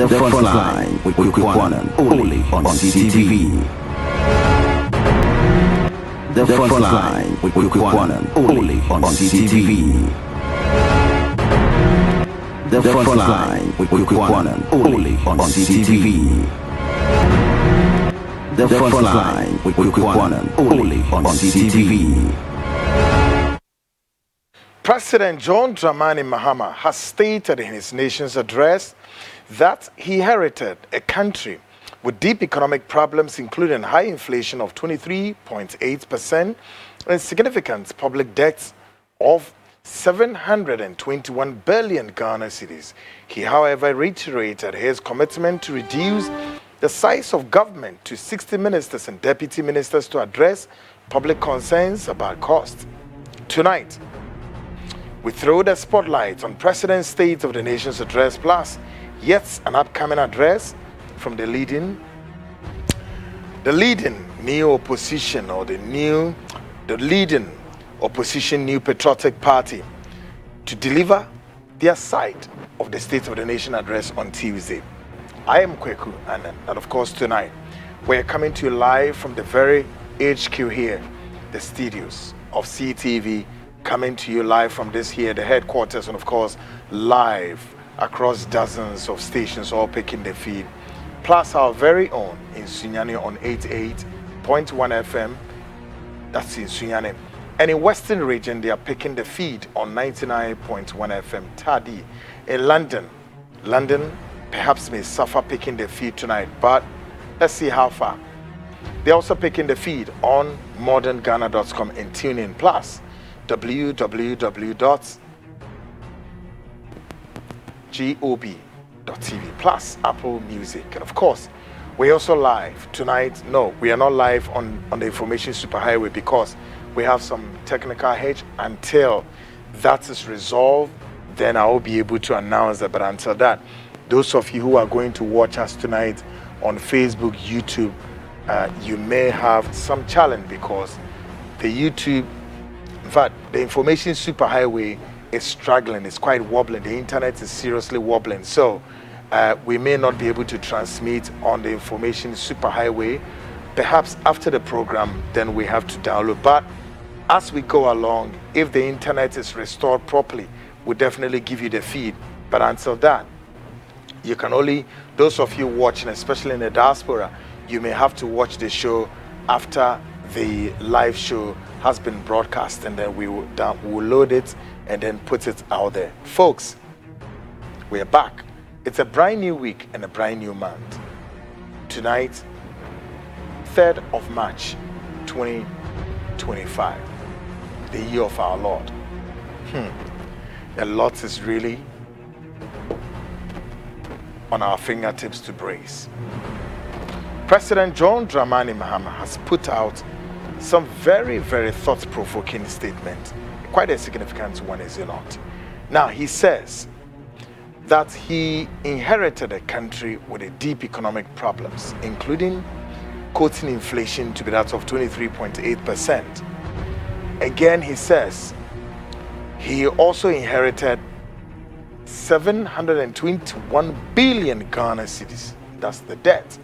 The front line with Kukwanan only on CTV. The front line with Kukwanan only on CTV. The front line with Kukwanan only on CTV. The front line with Kukwanan only on CTV. President John Dramani Mahama has stated in his nation's address that he inherited a country with deep economic problems, including high inflation of 23.8% and significant public debts of 721 billion Ghana cedis. He, however, reiterated his commitment to reduce the size of government to 60 ministers and deputy ministers to address public concerns about cost. Tonight, we throw the spotlight on President's State of the Nation's address, plus yet an upcoming address from the leading new opposition, or the leading opposition New Patriotic Party, to deliver their side of the State of the Nation address on Tuesday. I am Kweku Anan, and of course tonight we're coming to you live from the very HQ here, the studios of CTV, coming to you live from this here, the headquarters, and of course live across dozens of stations, all picking the feed, plus our very own in Sunyani on 88.1 FM, that's in Sunyani. And in Western region, they are picking the feed on 99.1 FM. Tadi in London perhaps may suffer picking the feed tonight, but let's see how far. They're also picking the feed on modernghana.com and TuneIn, plus www.gob.tv, plus Apple Music. And of course, we're also live tonight. No, we are not live on the information superhighway because we have some technical hitch. Until that is resolved, then I will be able to announce that. But until that, those of you who are going to watch us tonight on Facebook, YouTube, you may have some challenge because the YouTube, in fact, the information superhighway is struggling. It's quite wobbling. The internet is seriously wobbling. So we may not be able to transmit on the information superhighway. Perhaps after the program, then we have to download. But as we go along, if the internet is restored properly, we'll definitely give you the feed. But until that, you can only, those of you watching, especially in the diaspora, you may have to watch the show after the live show has been broadcast, and then we'll load it and then put it out there. Folks, we're back. It's a brand new week and a brand new month. Tonight, 3rd of March, 2025, the year of our Lord. A lot is really on our fingertips to brace. President John Dramani Mahama has put out some very, very thought-provoking statement. Quite a significant one, is it not? Now, he says that he inherited a country with a deep economic problems, including quoting inflation to be that of 23.8%. Again, he says he also inherited 721 billion Ghana cedis. That's the debt.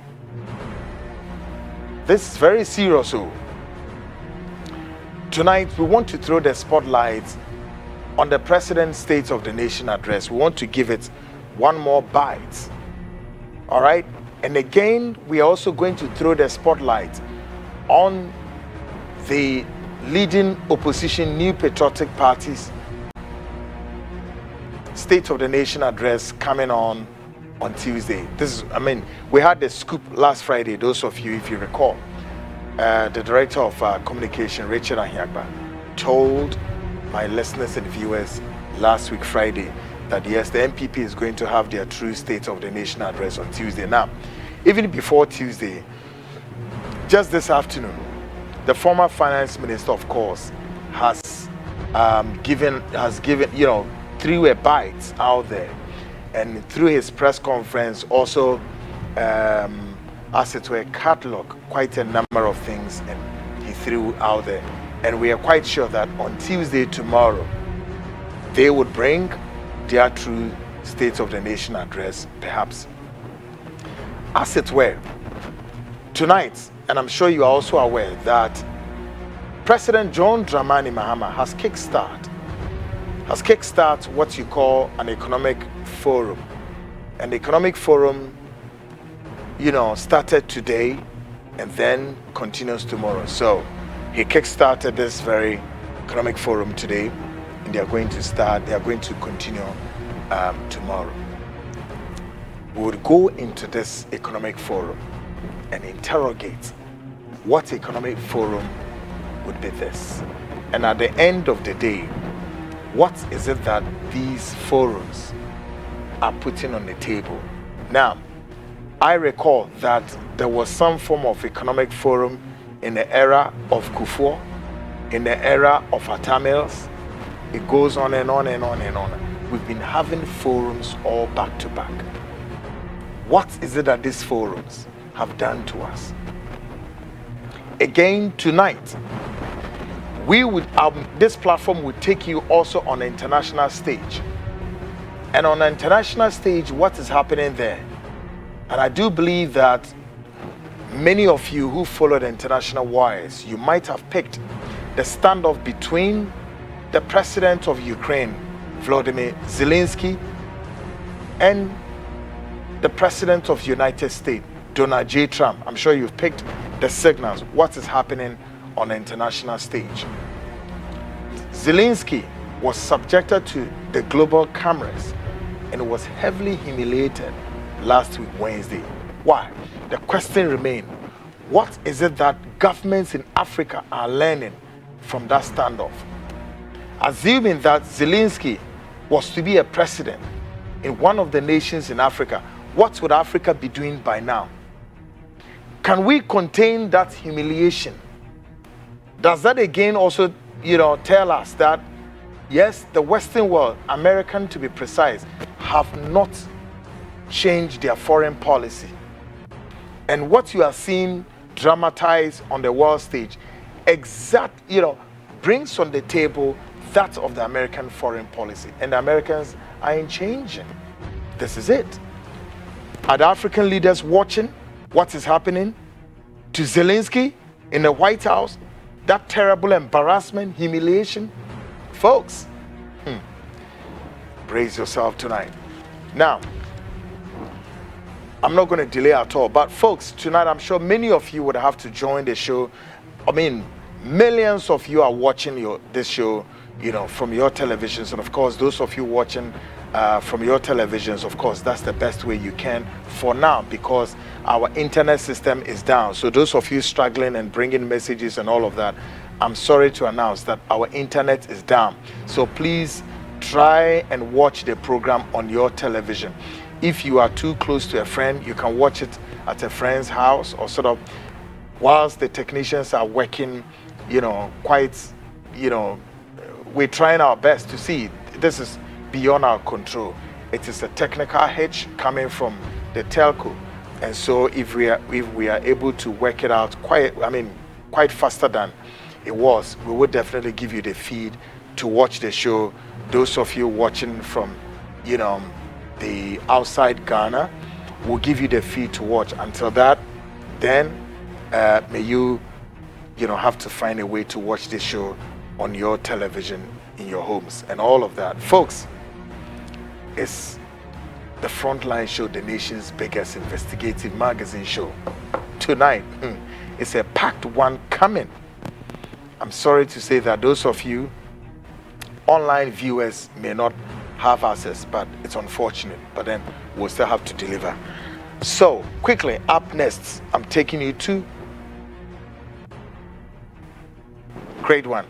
This is very serious. So tonight we want to throw the spotlight on the President's State of the Nation address. We want to give it one more bite. All right? And again, we are also going to throw the spotlight on the leading opposition New Patriotic Party's State of the Nation address coming on Tuesday. We had the scoop last Friday, those of you, if you recall. The director of communication, Richard Ahiagba, told my listeners and viewers last week, Friday, that yes, the NPP is going to have their true State of the Nation address on Tuesday. Now, even before Tuesday, just this afternoon, the former finance minister, of course, has given, threw a bite out there, and through his press conference also, as it were, catalog quite a number of things, and he threw out there. And we are quite sure that on Tuesday, tomorrow, they would bring their true State of the Nation address, perhaps as it were, tonight, and I'm sure you are also aware that President John Dramani Mahama has kickstarted what you call an economic forum. An economic forum, started today and then continues tomorrow. So he kickstarted this very economic forum today, and they are going to continue tomorrow. We would go into this economic forum and interrogate what economic forum would be this. And at the end of the day, what is it that these forums are putting on the table? Now, I recall that there was some form of economic forum in the era of Kufuor, in the era of Atamils. It goes on and on and on and on. We've been having forums all back to back. What is it that these forums have done to us? Again, tonight, this platform would take you also on the international stage. And on the international stage, what is happening there? And I do believe that many of you who follow the international wires, you might have picked the standoff between the president of Ukraine, Volodymyr Zelensky, and the president of the United States, Donald J. Trump. I'm sure you've picked the signals, what is happening on the international stage. Zelensky was subjected to the global cameras and was heavily humiliated last week, Wednesday. Why? The question remains, what is it that governments in Africa are learning from that standoff? Assuming that Zelensky was to be a president in one of the nations in Africa, what would Africa be doing by now? Can we contain that humiliation? Does that again also, tell us that, yes, the Western world, American to be precise, have not changed their foreign policy? And what you are seeing dramatized on the world stage, brings on the table that of the American foreign policy. And the Americans aren't changing. This is it. Are the African leaders watching what is happening to Zelensky in the White House? That terrible embarrassment, humiliation? Folks, brace yourself tonight. Now, I'm not going to delay at all, but folks, tonight I'm sure many of you would have to join the show. I mean, millions of you are watching this show, from your televisions, and of course, those of you watching from your televisions, of course, that's the best way you can for now, because our internet system is down. So those of you struggling and bringing messages and all of that, I'm sorry to announce that our internet is down. So please try and watch the program on your television. If you are too close to a friend, you can watch it at a friend's house, or sort of whilst the technicians are working, we're trying our best to see. This is beyond our control. It is a technical hitch coming from the telco. And so if we are able to work it out quite faster than it was, we would definitely give you the feed to watch the show. Those of you watching from, the outside Ghana, will give you the feed to watch. Until that, then may you, have to find a way to watch this show on your television in your homes and all of that. Folks, it's the Frontline Show, the nation's biggest investigative magazine show. Tonight, it's a packed one coming. I'm sorry to say that those of you online viewers may not have access, but it's unfortunate, but then we'll still have to deliver. So quickly, up next, I'm taking you to great one.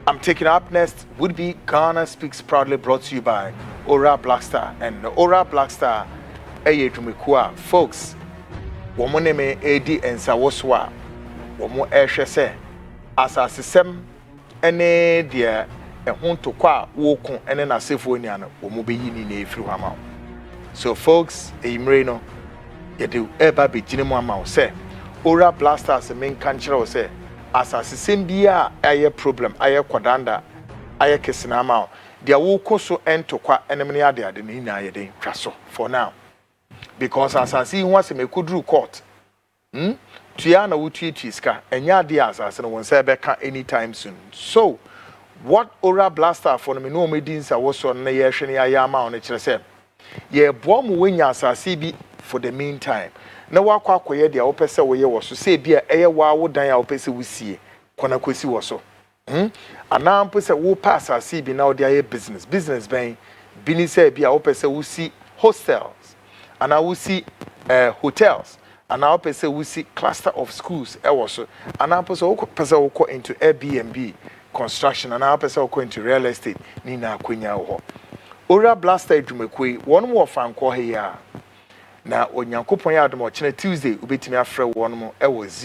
I'm taking up next would be Ghana Speaks Proudly, brought to you by Ora Black Star. And Ora Black Star, folks, womoneme edi ensawoswa, womo ehwese asasesem ene dia ehun tokwa wokun ene na sefo nia no womo beyi ni na efiri hama. So folks, eyimre no yede eba begine mu ama se Ora Black Star se men kanchira se asasesem bia aye problem aye kwadanda aye kesina ama dia wokun so entokwa enemne ade ni na yede twaso for now. because as I see once me could do court. Tiana Utiska, and Yadias as and one Sebeka anytime soon. So, what Ora Black Star for me no medins I was on the Yashani Ayama on HSM. Ye bomb winyas as CB for the meantime. No wakwa koye dia opese we was to say be a air wa would die opese we see. Kona kwesi was so. And now pese wo pass as CB now their business. Business bang. Bini say be a opese we see hostels. And I will see hotels. And now person we see cluster of schools also. And now person will go into Airbnb construction. And now person will go into real estate. Nina Quenya ho. Ora Black Star Jumekwe. One more fan call here. Now on Yankopon Yadmo China Tuesday. Ubeti me afre one more. It was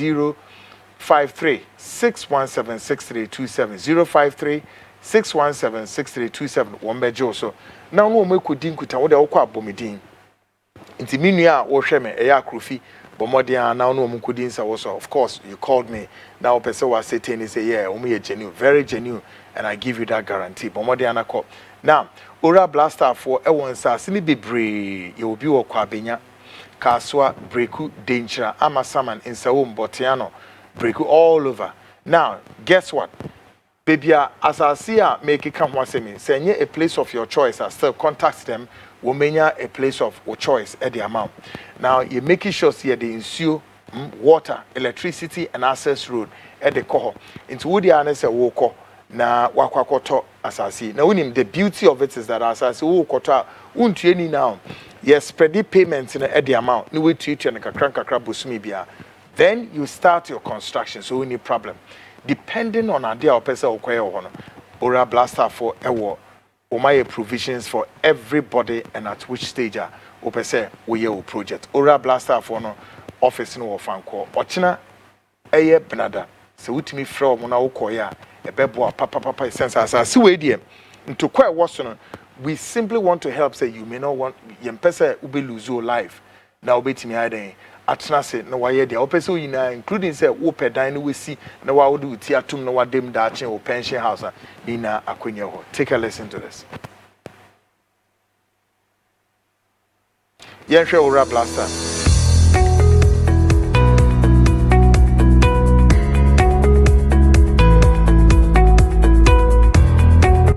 053-617-6327. 053-617-6327. One mejo so. Now no me kudin kuta. Wode okwa bomidin. Inti minua wo hwe me eya akrofi bomodian now no mukudin sa was of course you called me now person was saying he say yeah we genuine very genuine and I give you that guarantee bomodian akọ now Ora Black Star for e won sa sini bebre ye obi wo kwa benya kaswa breku danger amasaman insawo mbotiano breku all over now guess what baby as I see make it come once me say a place of your choice I still contact them womenya a place of your choice at the amount. Now you making sure see the ensure water, electricity and access road at the core. Into woody anese woko na wakwakoto asasi. Now the beauty of it is that asasi wokota untieni now. Yes, spread the payments in at the amount. No way to it and kakra busumi bia. Then you start your construction so any problem. Depending on idea or person or kwayo Ora Black Star for ewo. My provisions for everybody and at which stage opese we project. Ora Black Star for no office no fan call. Ochina eye benada. So utimi from na ukoya e bebo papa sense as see we dem. Into quite was we simply want to help say you may not want yempese ube lose your life. Now betimi aden atena se na waye dia opese yina including say wo pedan we see na wa wodu tiatum na wa dem da achen o pension house ina akwenya ho. Take a listen to this. Yenhwe Ora Black Star.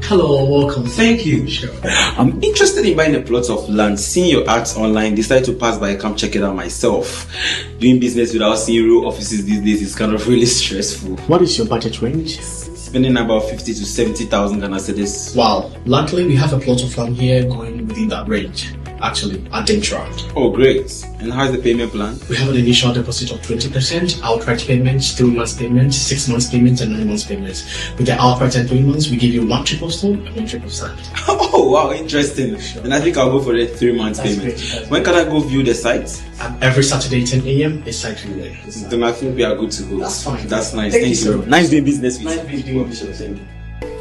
Hello, welcome. Thank you. Sure. I'm interested in buying a plot of land. Seeing your ads online, decided to pass by, come check it out myself. Doing business without seeing real offices these days is kind of really stressful. What is your budget range? Spending about 50 to 70,000 Ghana cedis. Wow, luckily we have a plot of land here going within that range. Actually, at Dentrand. Oh, great. And how's the payment plan? We have an initial deposit of 20%, outright payments, 3 months payments, 6 months payments, and 9 months payments. With the outright and 3 months, we give you 1 triple stone and 1 triple sand. Oh, wow, interesting. Sure. And I think I'll go for the 3 months payment. When can I go view the site? Every Saturday, 10 a.m. is site viewing. Then I think we are good to go. That's fine. That's nice. Thank you so much. Nice doing business with you. Nice doing business with you.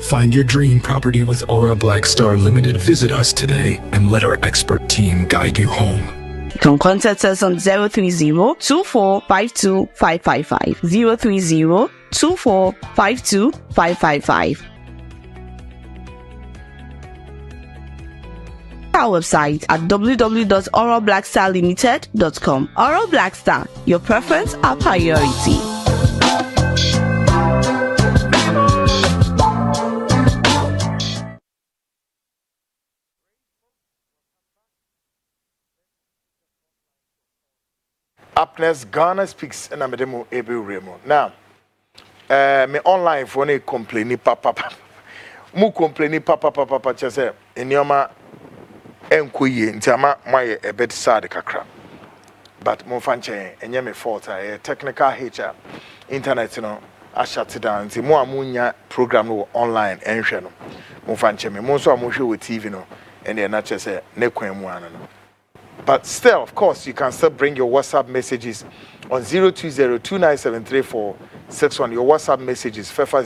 Find your dream property with Ora Black Star Limited. Visit us today and let our expert team guide you home. You can contact us on 030-2452-555. 030-2452-555. Our website at www.orablackstarlimited.com. Ora Black Star, your preference, our priority. Up next, Ghana Speaks and Amedemo Ebu Remo. Now, me online for any complaining papa. Mu complaining papa chese enyoma enkuye ntama my a bit sad kakra. But mo fanche enye me fault technical HR internet no I shut it down. Nti mo amunya program no online enhwe no. Mo fanche me mo so amuhwe with TV no and na chese ne kwan mu ana no. But still, of course, you can still bring your WhatsApp messages on 020-2973461. Your WhatsApp messages, FEFA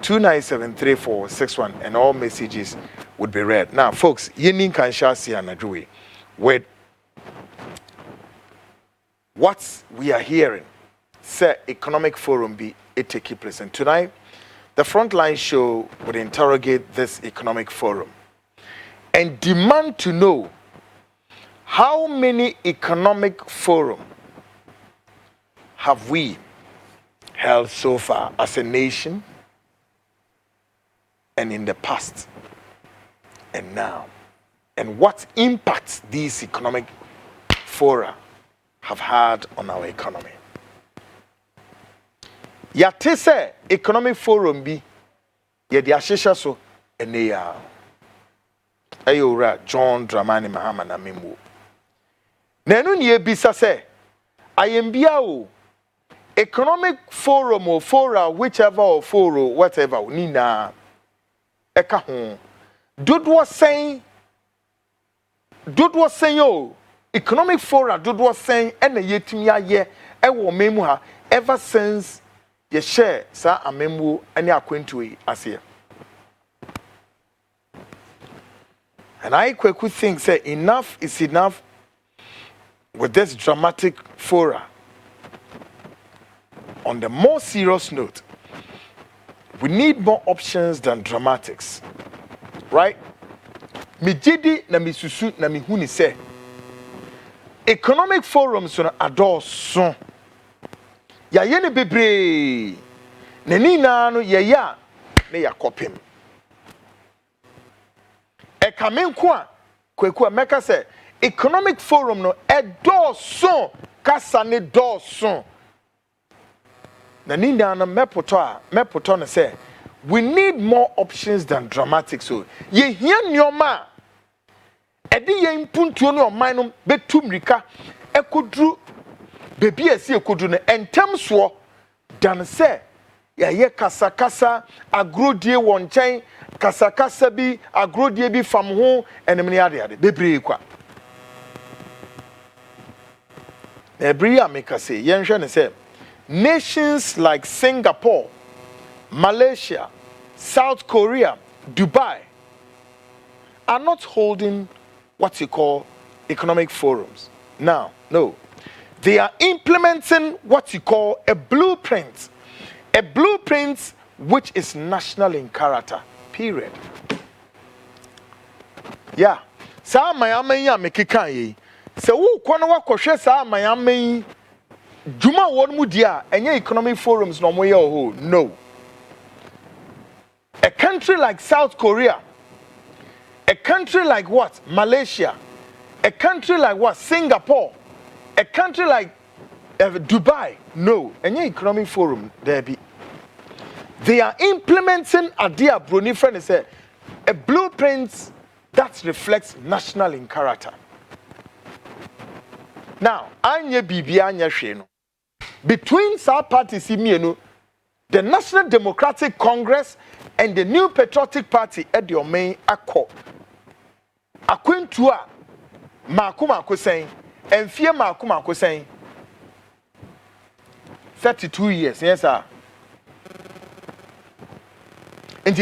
020-2973461, and all messages would be read. Now, folks, Yenin can share see anadui with what we are hearing. Say economic forum be it take place, and tonight the Frontline show would interrogate this economic forum and demand to know How many economic forums have we held so far as a nation, and in the past and now? And what impact these economic fora have had on our economy? Yate say economic forum bi ye de ahyehye so ene ya Ora John Dramani Mahama na memu na enu ne ebisa say ayembia o economic forum or fora whichever or foro whatever ni na eka ho dodwo sen o economic fora dodwo sen ena yetumi aye ewo memu ha ever since ye share sa amemu ani akwentu ase. And I quickly think say enough is enough with this dramatic fora. On the more serious note, we need more options than dramatics. Right? Mi jidi na mi susu na mi huni say economic forums on adorso. Ya yene bebre na ni na no ye ya ne yakopem. E kamenku a kweku ameka say economic forum no edorso kasa ne dorso. Na ni na no mepoto no say we need more options than dramatics. So ye hia nyoma edi ye impuntuo no oman no betum rika ekodru bebi esi ekodu no entem so dan se ya ye kasa agrodie won chen kasa bi agrodie bi fam ho enem ne ade bebre kwa ebri ameka say yenhwe ne say nations like Singapore, Malaysia, South Korea, Dubai are not holding what you call economic forums. Now, no. They are implementing what you call a blueprint. A blueprint which is national in character. Period. Yeah. Sa mayame ya mekika yi. Se wo kwa na wakohwe sa mayame yi Juma won mu dia enye economic forums no moye oho. No. A country like South Korea, a country like what? Malaysia, a country like what? Singapore, a country like Dubai. No. Enye economic forum there be. They are implementing a dear Bruni friend say a blueprint that reflects national in character. Now, anye bibia anya hwe no. Between South parties, the National Democratic Congress and the New Patriotic Party at the main accord. Akwentua Makuma saying, and Fear Makuma saying 32 years, yes, sir. And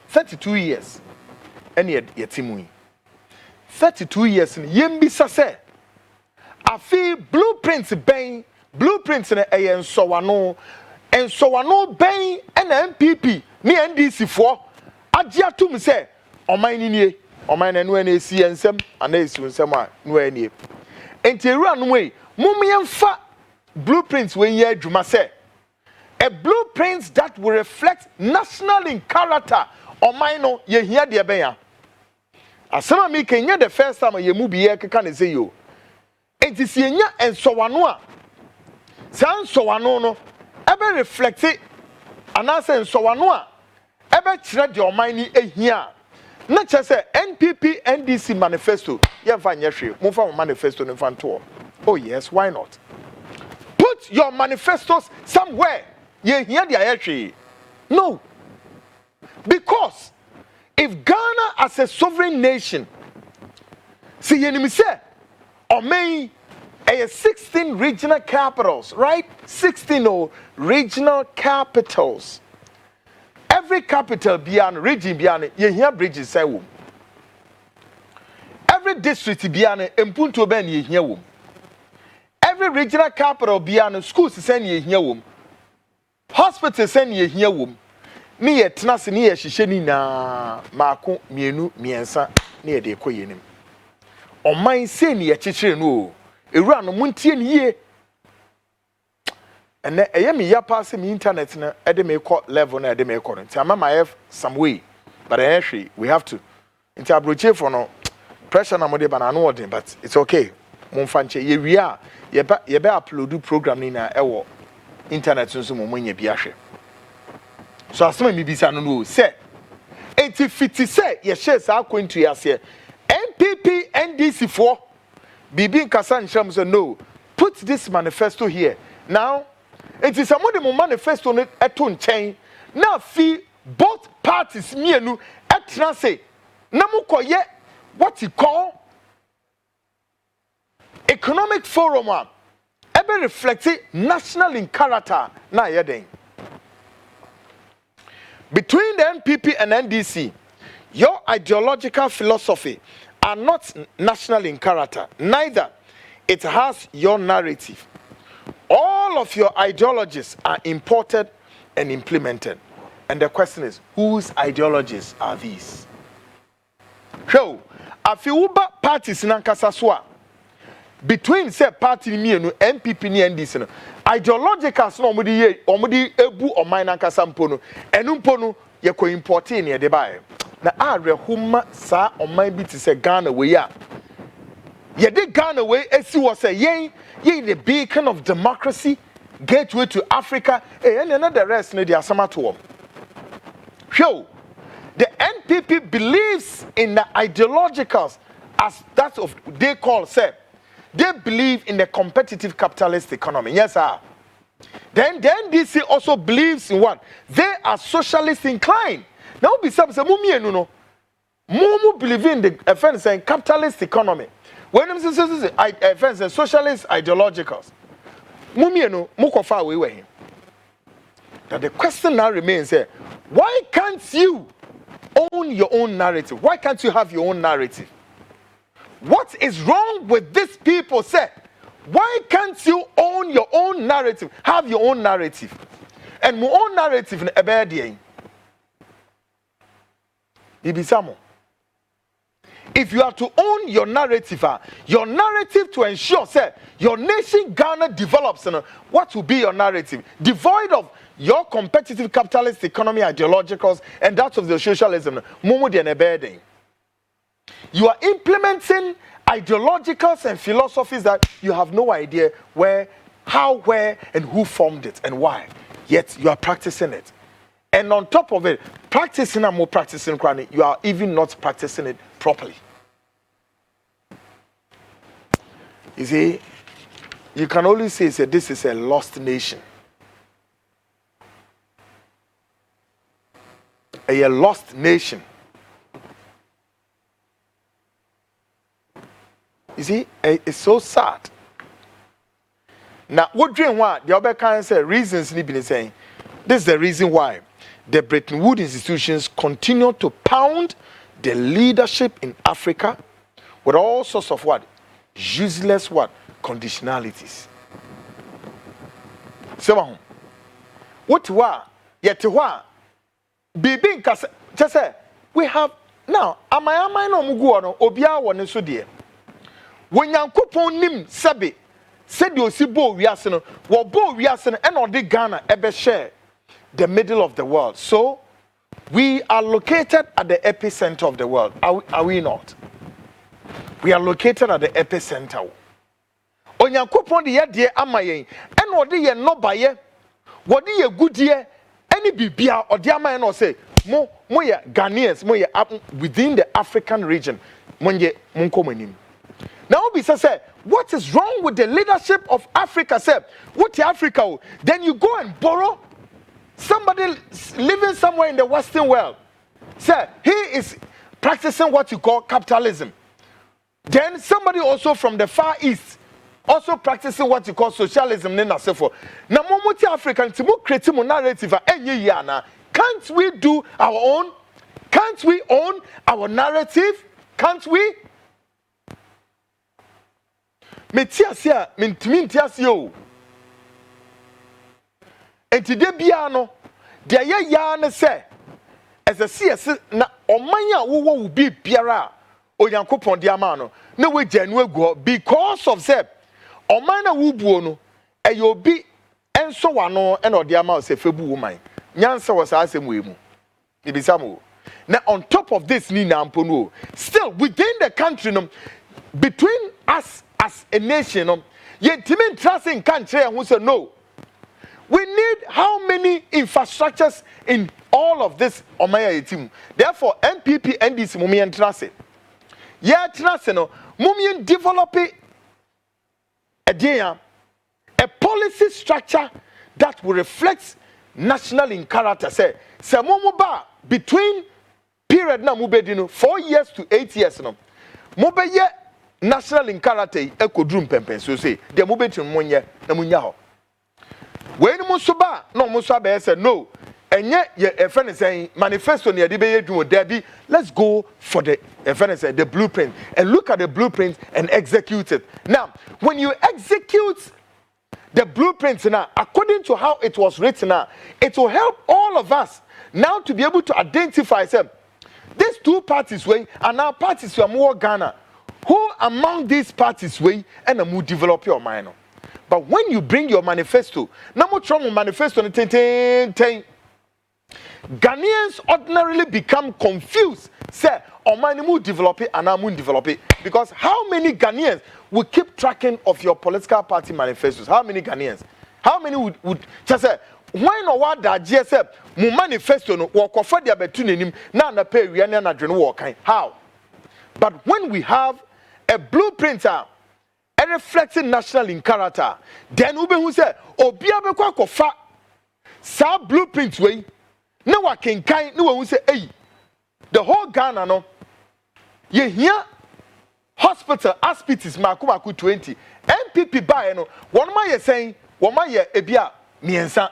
32 years, and yet Timui 32 years, and Yembi Sase. I feel blueprints bang. Blueprints in a and so wano bang and NPP ni NDC for Ajia to me say on my nie on my and see and some and they soon some no any. And to run away, Mummy and fa blueprints when ye Juma say a blueprint that will reflect national in character on my no ye hear the bear. As some me can hear the first time ye move here can say you. And is ye and so wano. Sound so no ebe reflect it and I say so one ebe chire your mind here. Not just say NPP NDC manifesto. Yeah, fine, yes, move from manifesto in front to. Oh yes, why not? Put your manifestos somewhere. Yeah, here they are actually. No. Because if Ghana as a sovereign nation, see enemy say, or may 16 regional capitals, right? 16 regional capitals. Every capital beyond region beyond you hear bridges say wom. Every district beyond impunto ben you hear wom. Every regional capital beyond schools send you hear wom. Hospitals send you hear wom. Ni ye tnase ni ye hihye ni na maako mienu miensa ni ye de koyenim. ɔman sei ne yɛkyekyere no o ewura no montie ne yie ɛnɛ ɛyɛ me ya pa sɛ me internet no ɛde me kɔ level na ɛde me kɔ no nti ama my some way but ɛhwɛ we have to nti abroche for no pressure na mo de ba na no wɔden but it's okay mo mfa nche ye wi a ye ba upload program ni na ɛwɔ internet nso mo nya bi ahwɛ so asema mi bisa no no say 8050 say ye share sa akwantu ase NPP NDC for bibi nkasa nhyam say no put this manifesto here now it is among the manifesto no eto nchen na fi both parties mienu etra say na mo koye what you call economic forum ebe reflecting national in character na yeden between the NPP and NDC your ideological philosophy are not national in character neither it has your narrative all of your ideologies are imported and implemented and the question is whose ideologies are these so afiuba parties nankasa so a between say party mienu NPP ni NDC no ideologicals no omudi ebu oman nankasa mpo no enu mpo no ye ko importing ne de bae na arehuma sa oman bi ti say Ghana we ya ye de Ghana we esi wo say ye the beacon of democracy gateway to Africa and the rest no the asama to show the NPP believes in the ideologicals as that of they call say they believe in the competitive capitalist economy. Yes, sir. Then NDC also believes in what? They are socialist inclined. Now be some say no. Mumu believe in the offense saying capitalist economy. When them say offense socialist ideologicals. Mumie no mukofa we him. Now the question now remains here. Why can't you own your own narrative? Why can't you have your own narrative? What is wrong with these people? Say, why can't you own your own narrative? Have your own narrative. And my own narrative in Ebedian. Ibisamo. If you are to own your narrative to ensure, say, your nation Ghana develops, what will be your narrative? Devoid of your competitive capitalist economy ideologicals and that of the socialism. You are implementing ideologicals and philosophies that you have no idea where, how, where, and who formed it and why. Yet you are practicing it. And on top of it, practicing and more practicing, you are even not practicing it properly. You see, you can only say this is a lost nation. A lost nation. You see, it's so sad. Now, what dream what the other kind say reasons need been saying. This is the reason why the Bretton Woods institutions continue to pound the leadership in Africa with all sorts of what? Useless what? Conditionalities. So, what wa? Yet wa? Bibi just say we have now. Amai no mugu no obia wone so de. When Yankopon nim sabe said you see bo wiase no wo bo wiase no e no de Ghana ebe share the middle of the world. So we are located at the epicenter of the world. Are we not? We are located at the epicenter. Onyankopon de ye de amayen e no de ye no baye wo de ye gudie any bibia or the amayen no say mo ye Ghanaians mo ye within the African region mo ye munkomanim. Now we say, what is wrong with the leadership of Africa? Say, what Africa? Then you go and borrow somebody living somewhere in the Western world. Say, he is practicing what you call capitalism. Then somebody also from the Far East also practicing what you call socialism. Now, Momuti African, create narrative. Can't we do our own? Can't we own our narrative? Can't we? Metiasia, mintiasio. And today, Biano, the Yan say, as a CS, na Omanya will be Piara, Onyankopon de ama no na we janu agu because of say oman na wubuo no eyobi enso wano e na ode ama se febu woman nyansa was asem we mu ibisamo. Now on top of this ni na mpono still within the country no between us as a nation no yet timin trusting country who say no. We need how many infrastructures in all of this Omaya team. Therefore, NPP and NDC Mumian Trust. Yeah, trust no Mumian develop a policy structure that will reflect national in character. Say Mumuba between period na mubedino 4 years to 8 years no. Mubeye national in character ekodrum pempen so say the mubetin monye na munya ho. When Musuba, no Musabe said no, and yet a friend is saying manifesto near the Debbie, let's go for the the blueprint and look at the blueprint and execute it. Now, when you execute the blueprints now, according to how it was written now, it will help all of us now to be able to identify them. These two parties way and now parties who are more Ghana. Who among these parties way and will develop your mind? But when you bring your manifesto, manifesto Ghanaians ordinarily become confused. Say, Omani mu develop it and I mu develop it. Because how many Ghanaians will keep tracking of your political party manifestos? How many Ghanaians? How many would just say, why no what that GSF mu manifesto no walk off the abetunim na pay we na adwene walk? How? But when we have a blueprint a reflecting national in character, then ube who say obia be kwa kofa sa blueprint way na wa kenkan na who say hey the whole Ghana no ye here hospital hospitals makumaku 20 NPP buy no one ma ye saying one ma ye ebia miensa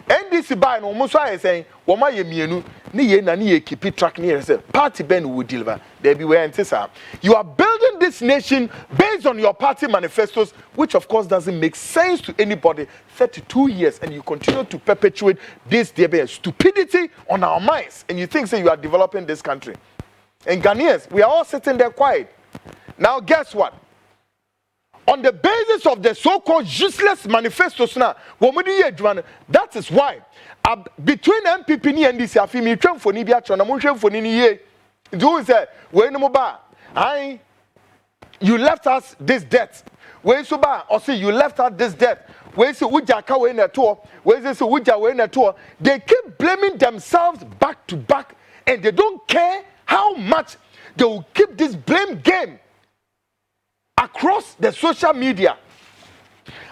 NDC buy no mo so ye saying one ma ye mienu ni ye na ni ye keep track ni ye say party ben will deliver there be where antisa. You are building this nation based on your party manifestos, which of course doesn't make sense to anybody. 32 years and you continue to perpetuate this stupidity on our minds, and you think say you are developing this country. And Ghanaians, we are all sitting there quiet. Now guess what? On the basis of the so-called useless manifestos now, that is why between NPP and NDC, I feel me trying for Nibia Chona, Muncham for Nini. Do say, when you left us this debt. When Suba or say you left us this debt. When say Ujaka in a tour, when they say Uja in a tour, they keep blaming themselves back to back, and they don't care how much they will keep this blame game across the social media,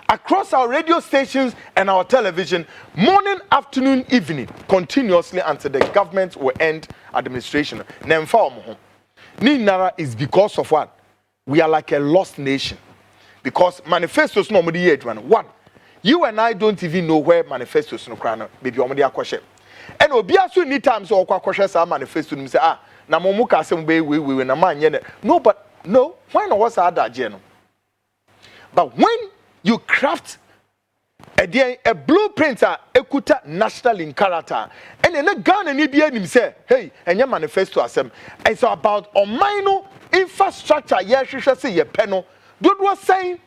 across our radio stations and our television, morning, afternoon, evening, continuously until the government will end administration. Ninara is because of what? We are like a lost nation. Because manifestos no mudi yet one. You and I don't even know where manifestos no krana baby omudi akwhye. And obia so any time so akwhye sa manifesto nim say na mo muka asem be we na manye ne. No, but no, why not what's other no? But when you craft a blueprint ekuta national in character and then Ghana ni bia nim say hey enya manifesto asem it's about omaino infrastructure ye hwehwe say ye pe no dodo saying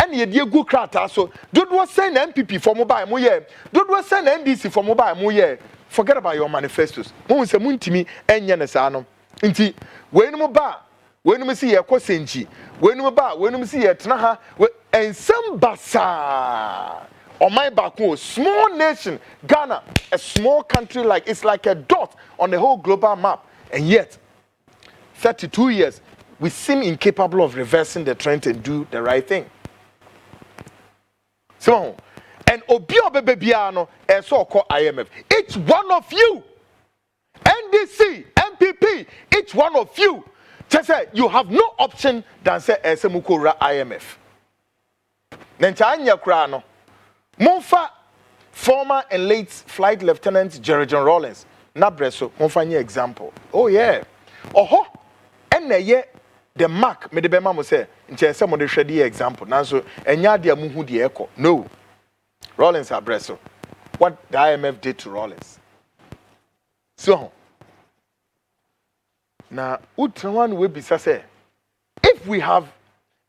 and ye die gu krata so dodo saying NPP for mobile mo ye dodo saying NDC for mobile mo ye. Forget about your manifestos. Mo say muntimi enye ne sa no nti we no ba when we see a kosenchi, when we see a tnaha, and some basa on my back, small nation, Ghana, a small country like it's like a dot on the whole global map, and yet 32 years we seem incapable of reversing the trend and do the right thing. So, and Obio Bebiano, and so called IMF, each one of you, NDC, MPP, each one of you. Just say you have no option than say Esemukura IMF. Nentanya Krano. Monfa former and late Flight Lieutenant Jerry John Rawlings. Nabreso, Monfanya example. Oh yeah. Oho. And the mark me de bema mo say nche some of the shady example. Now so enya dia muhu di eko. No. Rawlings abreso. What the IMF did to Rawlings. So Now, Utrawan will be say, if we have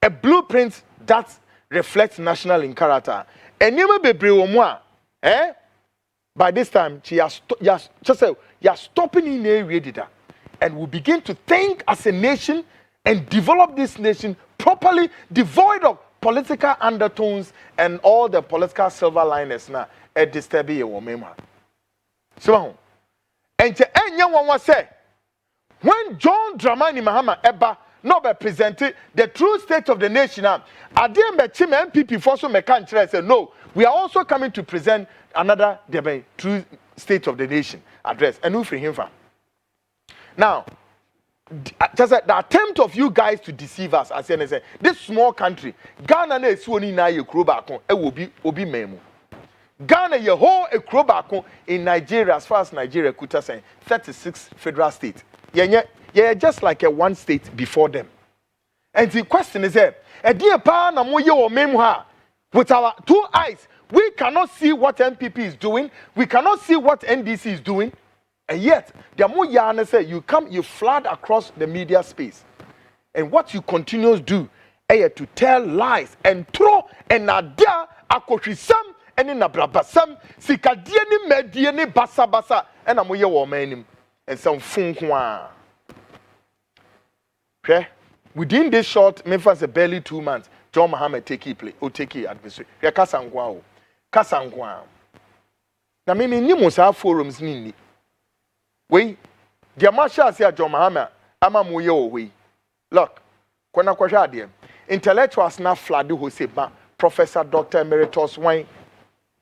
a blueprint that reflects national character, and you may be by this time, you are stopping in area, and we begin to think as a nation and develop this nation properly, devoid of political undertones and all the political silver liners now at this table. So, and anyone say, when John Dramani Mahama Eba not presented the true state of the nation, I didn't met him NPP for some mechanic and said, no, we are also coming to present another true state of the nation address. And who free him from? Now, just the attempt of you guys to deceive us, as I say, this small country, Ghana is one na ye kroba kon, it will be memu. Ghana ye whole a kroba kon in Nigeria, as far as Nigeria could say, 36 federal states. Yeah, just like a one state before them. And the question is here, a dear pa na mo ye o memu ha, with our two eyes, we cannot see what NPP is doing, we cannot see what NDC is doing. And yet, the more you say, you flood across the media space. And what you continuously do is to tell lies and throw and adia akoshisam and in abrabasam sikadieni medieni basa basa and amoye womanim and some funkwa. Okay? Within this short, maybe barely 2 months, John Mahama take adversary. Ya kasangwa. Na mimi ni musa forums nini. We, the Marshal said John Mahama, ama muyo we. Look, kwana kwashadie. Intellectuals na fladu who say Professor Dr. Emeritus Wine.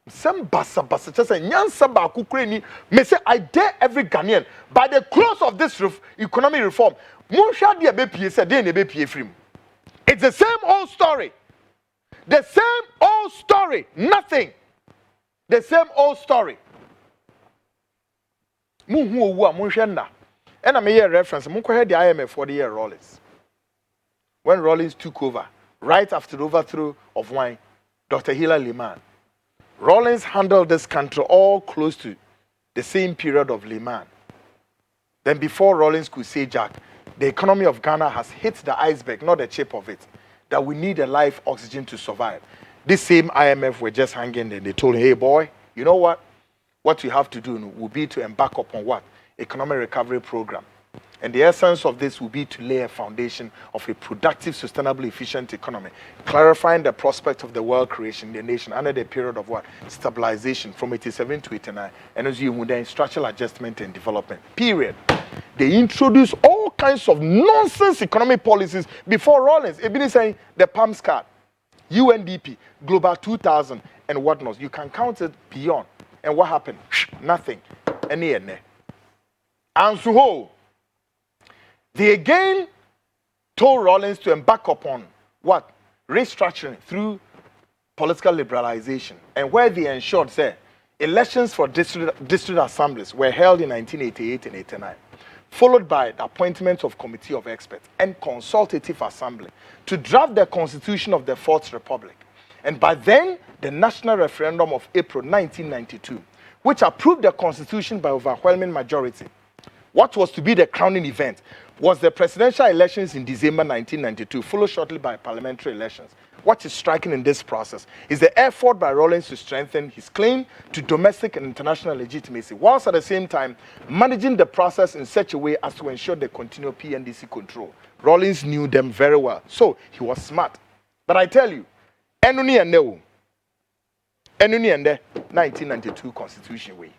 Some basa just a nyansa ba kukreni. Me say I dare every Ghanaian by the close of this economic reform. Munshadi BPA said they be PA free. It's the same old story. The same old story. Nothing. The same old story. And I may hear reference. The IMF for the year Rawlings. When Rawlings took over, right after the overthrow of Wine, Dr. Hilary Liman, Rawlings handled this country all close to the same period of Liman. Then before Rawlings could say Jack, the economy of Ghana has hit the iceberg, not the tip of it, that we need a life oxygen to survive. This same IMF were just hanging there. They told him, hey boy, you know what? What you have to do will be to embark upon what? Economic recovery program. And the essence of this will be to lay a foundation of a productive, sustainable, efficient economy, clarifying the prospect of the wealth creation in the nation under the period of what? Stabilization from 87 to 89. And as you move, structural adjustment and development. Period. They introduced all kinds of nonsense economic policies before Rawlings. It been saying the PAMS card, UNDP, Global 2000, and whatnot. You can count it beyond. And what happened? Nothing. Any. And so, they again told Rawlings to embark upon what? Restructuring through political liberalization. And where they ensured, say, elections for district assemblies were held in 1988 and 89, followed by the appointment of committee of experts and consultative assembly to draft the constitution of the Fourth Republic. And by then, the national referendum of April 1992, which approved the constitution by overwhelming majority. What was to be the crowning event was the presidential elections in December 1992, followed shortly by parliamentary elections. What is striking in this process is the effort by Rawlings to strengthen his claim to domestic and international legitimacy, whilst at the same time managing the process in such a way as to ensure the continual PNDC control. Rawlings knew them very well, so he was smart. But I tell you, Enuni and the 1992 Constitution way,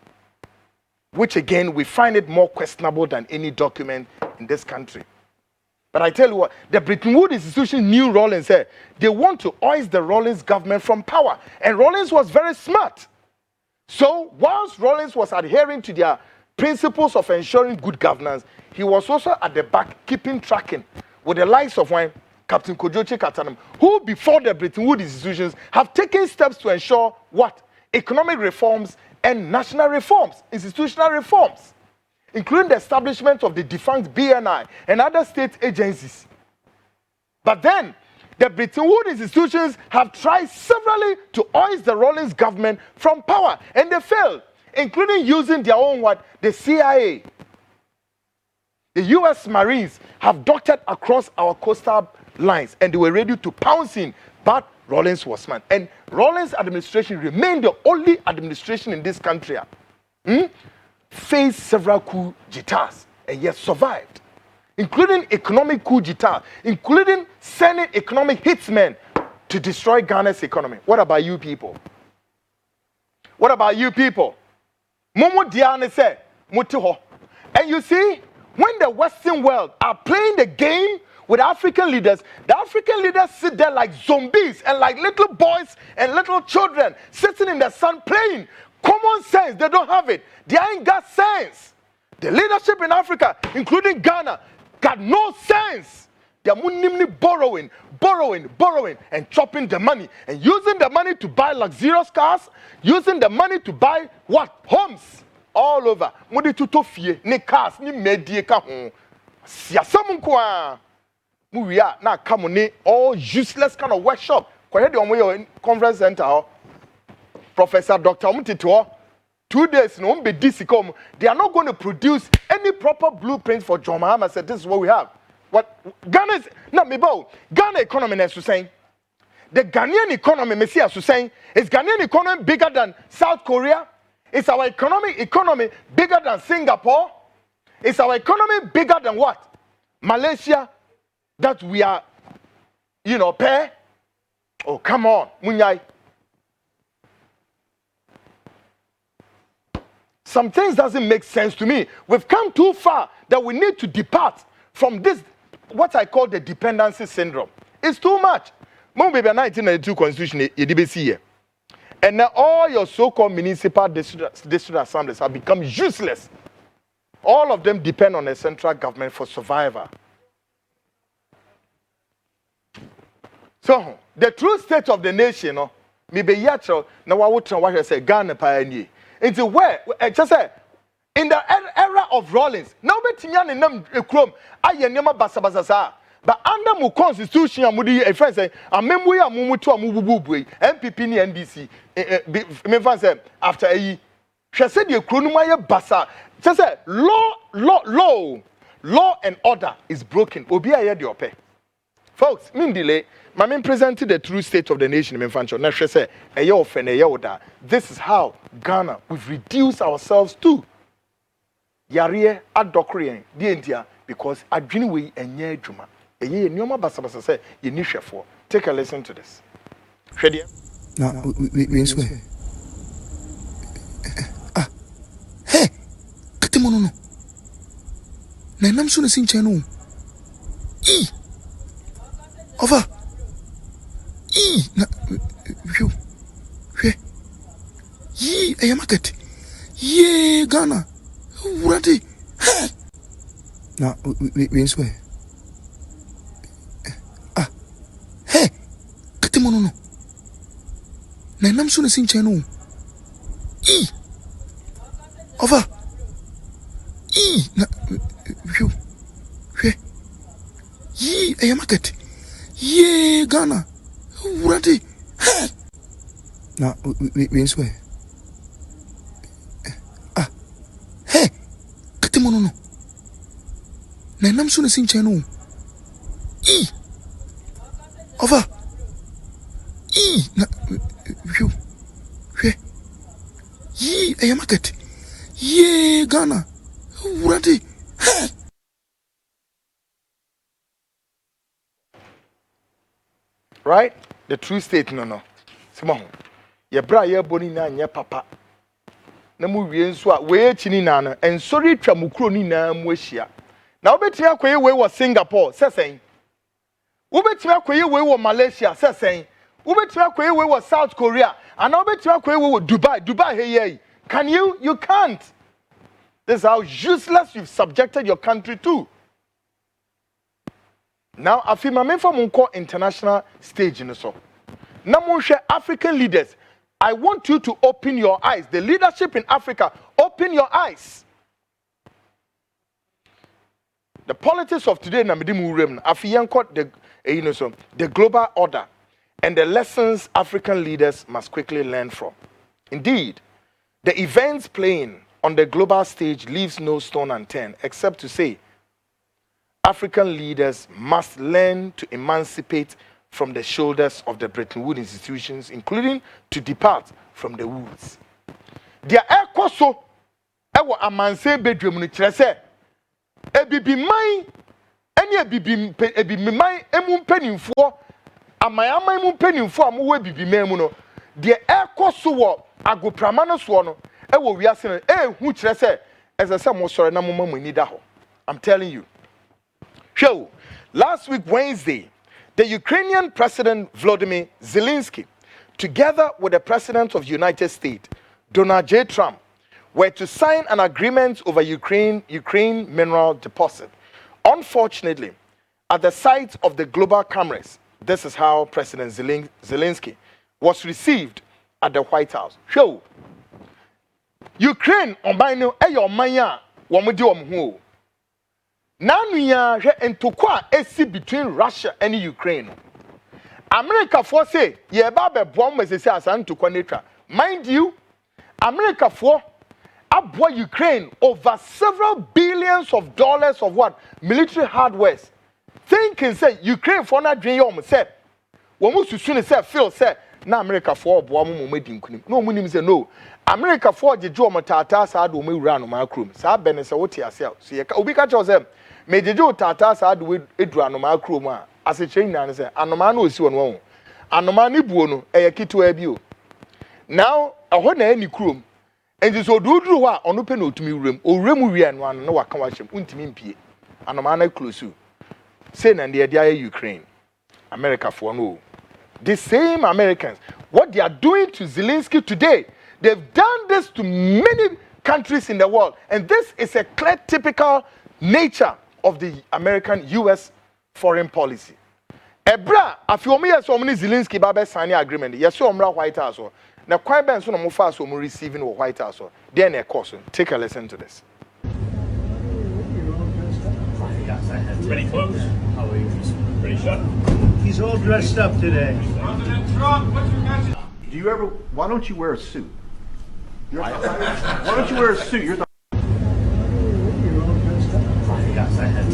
which again we find it more questionable than any document in this country. But I tell you what, the Bretton Woods institution knew Rawlings said they want to oust the Rawlings government from power, and Rawlings was very smart. So whilst Rawlings was adhering to their principles of ensuring good governance, he was also at the back tracking with the likes of Captain Kojochi Katanam, who before the Bretton Woods institutions have taken steps to ensure what? Economic reforms and national reforms, institutional reforms, including the establishment of the defunct BNI and other state agencies. But then, the Bretton Woods institutions have tried severally to oust the Rawlings government from power, and they failed, including using their own the CIA. The US Marines have doctored across our coastal lines and they were ready to pounce in, but Rawlings was man. And Rawlings' administration remained the only administration in this country faced several coup d'etats and yet survived, including economic coup d'etat, including sending economic hitmen to destroy Ghana's economy. What about you people? What about you people? Momo Diane said, Mutiho. And you see, when the Western world are playing the game with African leaders, the African leaders sit there like zombies and like little boys and little children sitting in the sun playing. Common sense, they don't have it. They ain't got sense. The leadership in Africa, including Ghana, got no sense. They are borrowing, and chopping the money and using the money to buy luxurious cars, using the money to buy what? Homes all over. Mudi tutofie, ni cars, ni medie ka ho. Siasamu kwa. Muya na kamone all useless kind of workshop. Kwa hedi omo conference center. Professor Dr. Mutito, 2 days no be disicom. They are not going to produce any proper blueprint for John Mahama said this is what we have. What Ghana is not me bow. Ghana economy as to saying. The Ghanaian economy, Messi as to saying, is Ghanaian economy bigger than South Korea? Is our economy bigger than Singapore? Is our economy bigger than what? Malaysia? That we are, pair? Oh, come on, Munyai. Some things doesn't make sense to me. We've come too far that we need to depart from this, what I call the dependency syndrome. It's too much. Mon baby 1992 constitution here. And now all your so-called municipal district assemblies have become useless. All of them depend on a central government for survival. So the true state of the nation, maybe yatro na what I say Ghana pioneer. Into where just say in the era of Rawlings, now betinya nam ekrom aye nema basabasa. But under mu constitution amudi a friend say amemu ya mumutu amububu NPP and NDC me fan say after a hwese de ekro no aye basa just say law and order is broken obi aye de ope. Folks, mean delay. My main presented the true state of the nation. This is how Ghana we've reduced ourselves to. Yariye adokriyen dientia because adwini and enye adwuma. Eye nyoma basabasa say ye ni hwefo. Take a listen to this. Hwede. Na we swear. Hey, katimono no. Na nam so na sinche no. Over. Na view. Ye market. Ye Ghana. Ready. Na we swear. Hey. Katimono no. Na nam so na sinche no. Over. Na view. Ye market. Ye Ghana. Ready. Na we swear. Hey. Katimono no. Na nam so na sinche no. Over. Na view. Ye market. Ye Ghana. Ready. Right? The true state no. Simo. Ye bra ye boni na nye papa. Na mu wie nso a we chini na no. En sorry twa mukro ni na mu ahia. Na obetia akoye we wo Singapore, sesen. Obetia akoye we wo Malaysia, sesen. Obetia akoye we wo South Korea, and obetia akoye we wo Dubai. Dubai hey. Can you? You can't. This is how useless you've subjected your country to. Now, I feel my from international stage in so. Now, African leaders, I want you to open your eyes. The leadership in Africa, open your eyes. The politics of today, the global order and the lessons African leaders must quickly learn from. Indeed, the events playing on the global stage leaves no stone unturned, except to say, African leaders must learn to emancipate from the shoulders of the Bretton Woods institutions, including to depart from the woods. Their ekoso ewo amanse bedwam no kire se ebibiman ene ebibiman emu mpanimfo amayaman emu mpanimfo amowo ebibiman mu no de ekoso wo agoprama no so no ewo wiase no hu kire se ezese mo sore na mo mamani da ho. I'm telling you. Show last week Wednesday, the Ukrainian President Volodymyr Zelensky, together with the President of the United States, Donald J. Trump, were to sign an agreement over Ukraine mineral deposit. Unfortunately, at the site of the global cameras, this is how President Zelensky was received at the White House. Show Ukraine on by no ayo manya womudi womhu. Now we are entokwa esi between Russia and Ukraine. America for say ye ba be bomb me say asantokwa netra. Mind you, America for aboa Ukraine over several billions of dollars of what military hardware. Thinking say Ukraine for na dwen yom say wo mu susu ne say feel say na America for aboa mo medi nkunim. No mu nim say no. America for jeje o tata sa do mo wura no ma krom. Sa be ne say wote ase so ye ka obi ka cho say mejeje tata sa do edu anoma krom a ase chen na say anoma na osi won wo. Anoma ne buo no eye kitwa bi o. Now aho na ani krom. Enti so duduru ho a ono pe na otumi wurem. Owurem wi anu anu na waka wa hyem untimi mpie. Anoma na close. Say na de dia Ukraine. America for no. The same Americans, what they are doing to Zelensky today, they've done this to many countries in the world. And this is a clear typical nature of the American US foreign policy. Ebra, afiomi yeso omni Zelensky babe sign agreement. Yeso omra White House. Na kwai ben so no mo fa so mo receiving the White House. Then a course. Take a listen to this. Pretty close. How are you? Pretty sharp. He's all dressed up today. President Trump, what's your message? Do you ever? Why don't you wear a suit? Why don't you wear a suit? You're the.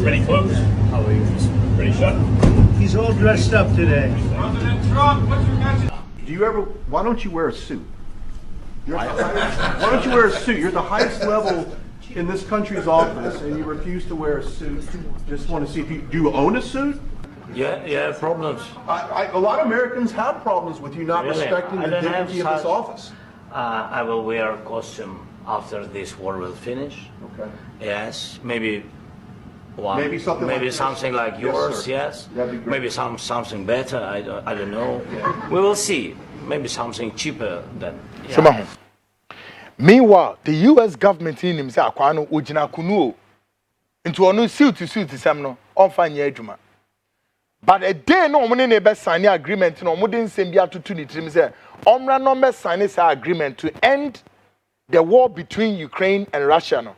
Pretty close. How are you? Pretty sharp. He's all dressed up today. President Trump, what's your message? Do you ever? Why don't you wear a suit? Why don't you wear a suit? You're the highest level in this country's office, and you refuse to wear a suit. Just want to see if you do you own a suit? Yeah, problems. A lot of Americans have problems with you not respecting the dignity of this office. I will wear a costume after this war will finish. Okay. Yes, maybe one. Maybe something like yours. Yes. Maybe something better. I don't know. Yeah. We will see. Maybe something cheaper than. Yeah. Meanwhile, the US government in himself akwano ojina kunu into onu suit sam no on fanya adwuma. But a day no money neighbor sign agreement no mo den sem bia tutu ni trim say omra no me sign this agreement to end the war between Ukraine and Russia no.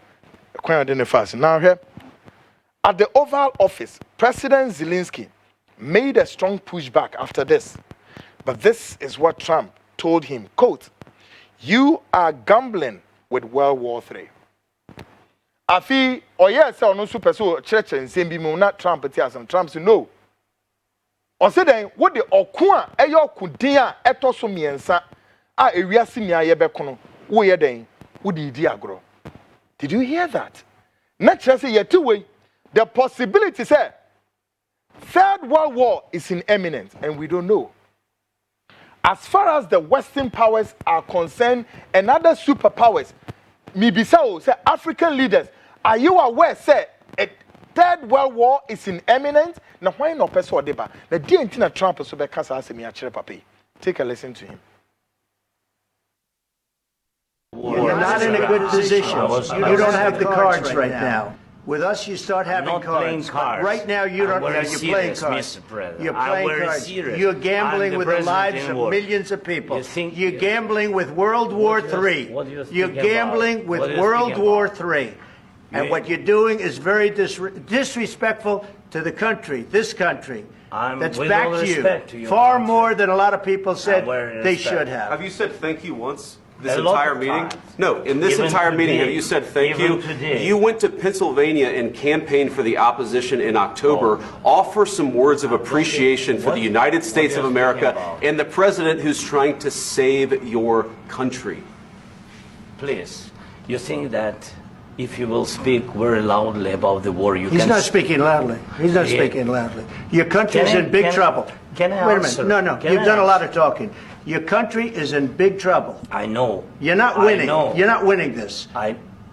Kwan den fast. Now here at the Oval Office, President Zelensky made a strong pushback after this. But this is what Trump told him, quote, "You are gambling with World War III." Afi oyese ono super so church nsem bi mu na Trump ti asem. Trump say no. On say then what the oku a eyo okudin a eto so miensa a ewiase mi ayebe kono wo ye den wo di agro. Did you hear that? Na chere say yeti way the possibility say third world war is imminent and we don't know. As far as the Western powers are concerned and other superpowers, Mibisao say African leaders, are you aware say a third world war is imminent? Now why not person deba? The DNT Trump so be kasa asemi a papi. Take a listen to him. You're not in a good position. You don't have the cards right now. With us, you start having cards. Right now, you don't. You're playing cards. You're playing cards. You're gambling with the lives of millions of people. You're gambling with World War III. You're gambling with World War III. And what you're doing is very disrespectful to the country, this country, that's backed you far more than a lot of people said they should have. Have you said thank you once? this entire meeting? No, in this entire meeting, have you said thank you? You went to Pennsylvania and campaigned for the opposition in October. Offer some words of appreciation for the United States of America and the president who's trying to save your country. Please, you think that if you will speak very loudly about the war, He's not speaking loudly. He's not speaking loudly. Your country is in big trouble. Can I Wait a minute. No, you've done a lot of talking. Your country is in big trouble. I know. You're not winning. You're not winning this.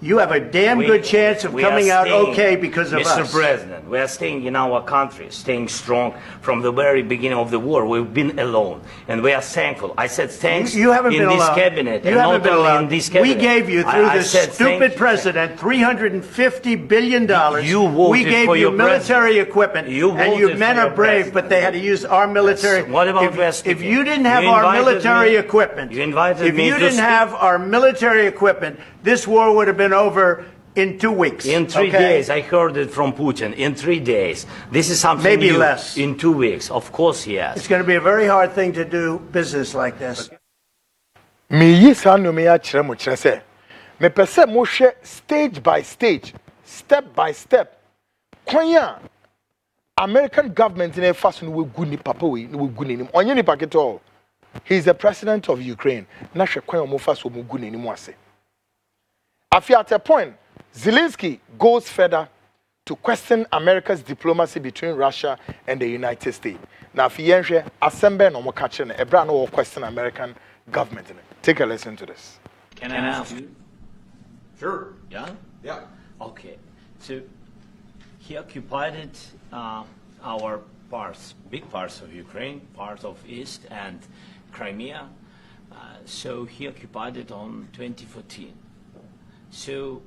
You have a damn good chance of coming out okay because of us. Mr. President, we are staying in our country, staying strong from the very beginning of the war. We've been alone, and we are thankful. I said thanks you haven't in been this alone. cabinet, you and haven't not been only alone. in this cabinet. We gave you, through this stupid president, $350 billion. You voted we gave for you your military equipment, and you men are brave, but they had to use our military. Yes. What about if you didn't have our military equipment, you invited me if you didn't have our military equipment, this war would have been over in 2 weeks. In 3 days, I heard it from Putin. In 3 days. This is something maybe new. Less. In 2 weeks. Of course, yes. It's going to be a very hard thing to do business like this. Me yi sa no me ya kire mo kire se. Me pese mo hwe stage by stage, step by step. Kwanya American government in a fashion we gu ni papa we we gu ni nim. Onye ni paketo. He is the president of Ukraine. Na hwe kwanya mo fa so mo gu ni nim ase. After at a point, Zelensky goes further to question America's diplomacy between Russia and the United States. Now, if you assemble no more catching, Ebra no question American government. Take a listen to this. Can I ask you? Sure. Yeah? Yeah. Okay. So, he occupied our parts, big parts of Ukraine, parts of East and Crimea. So, he occupied it on 2014. So,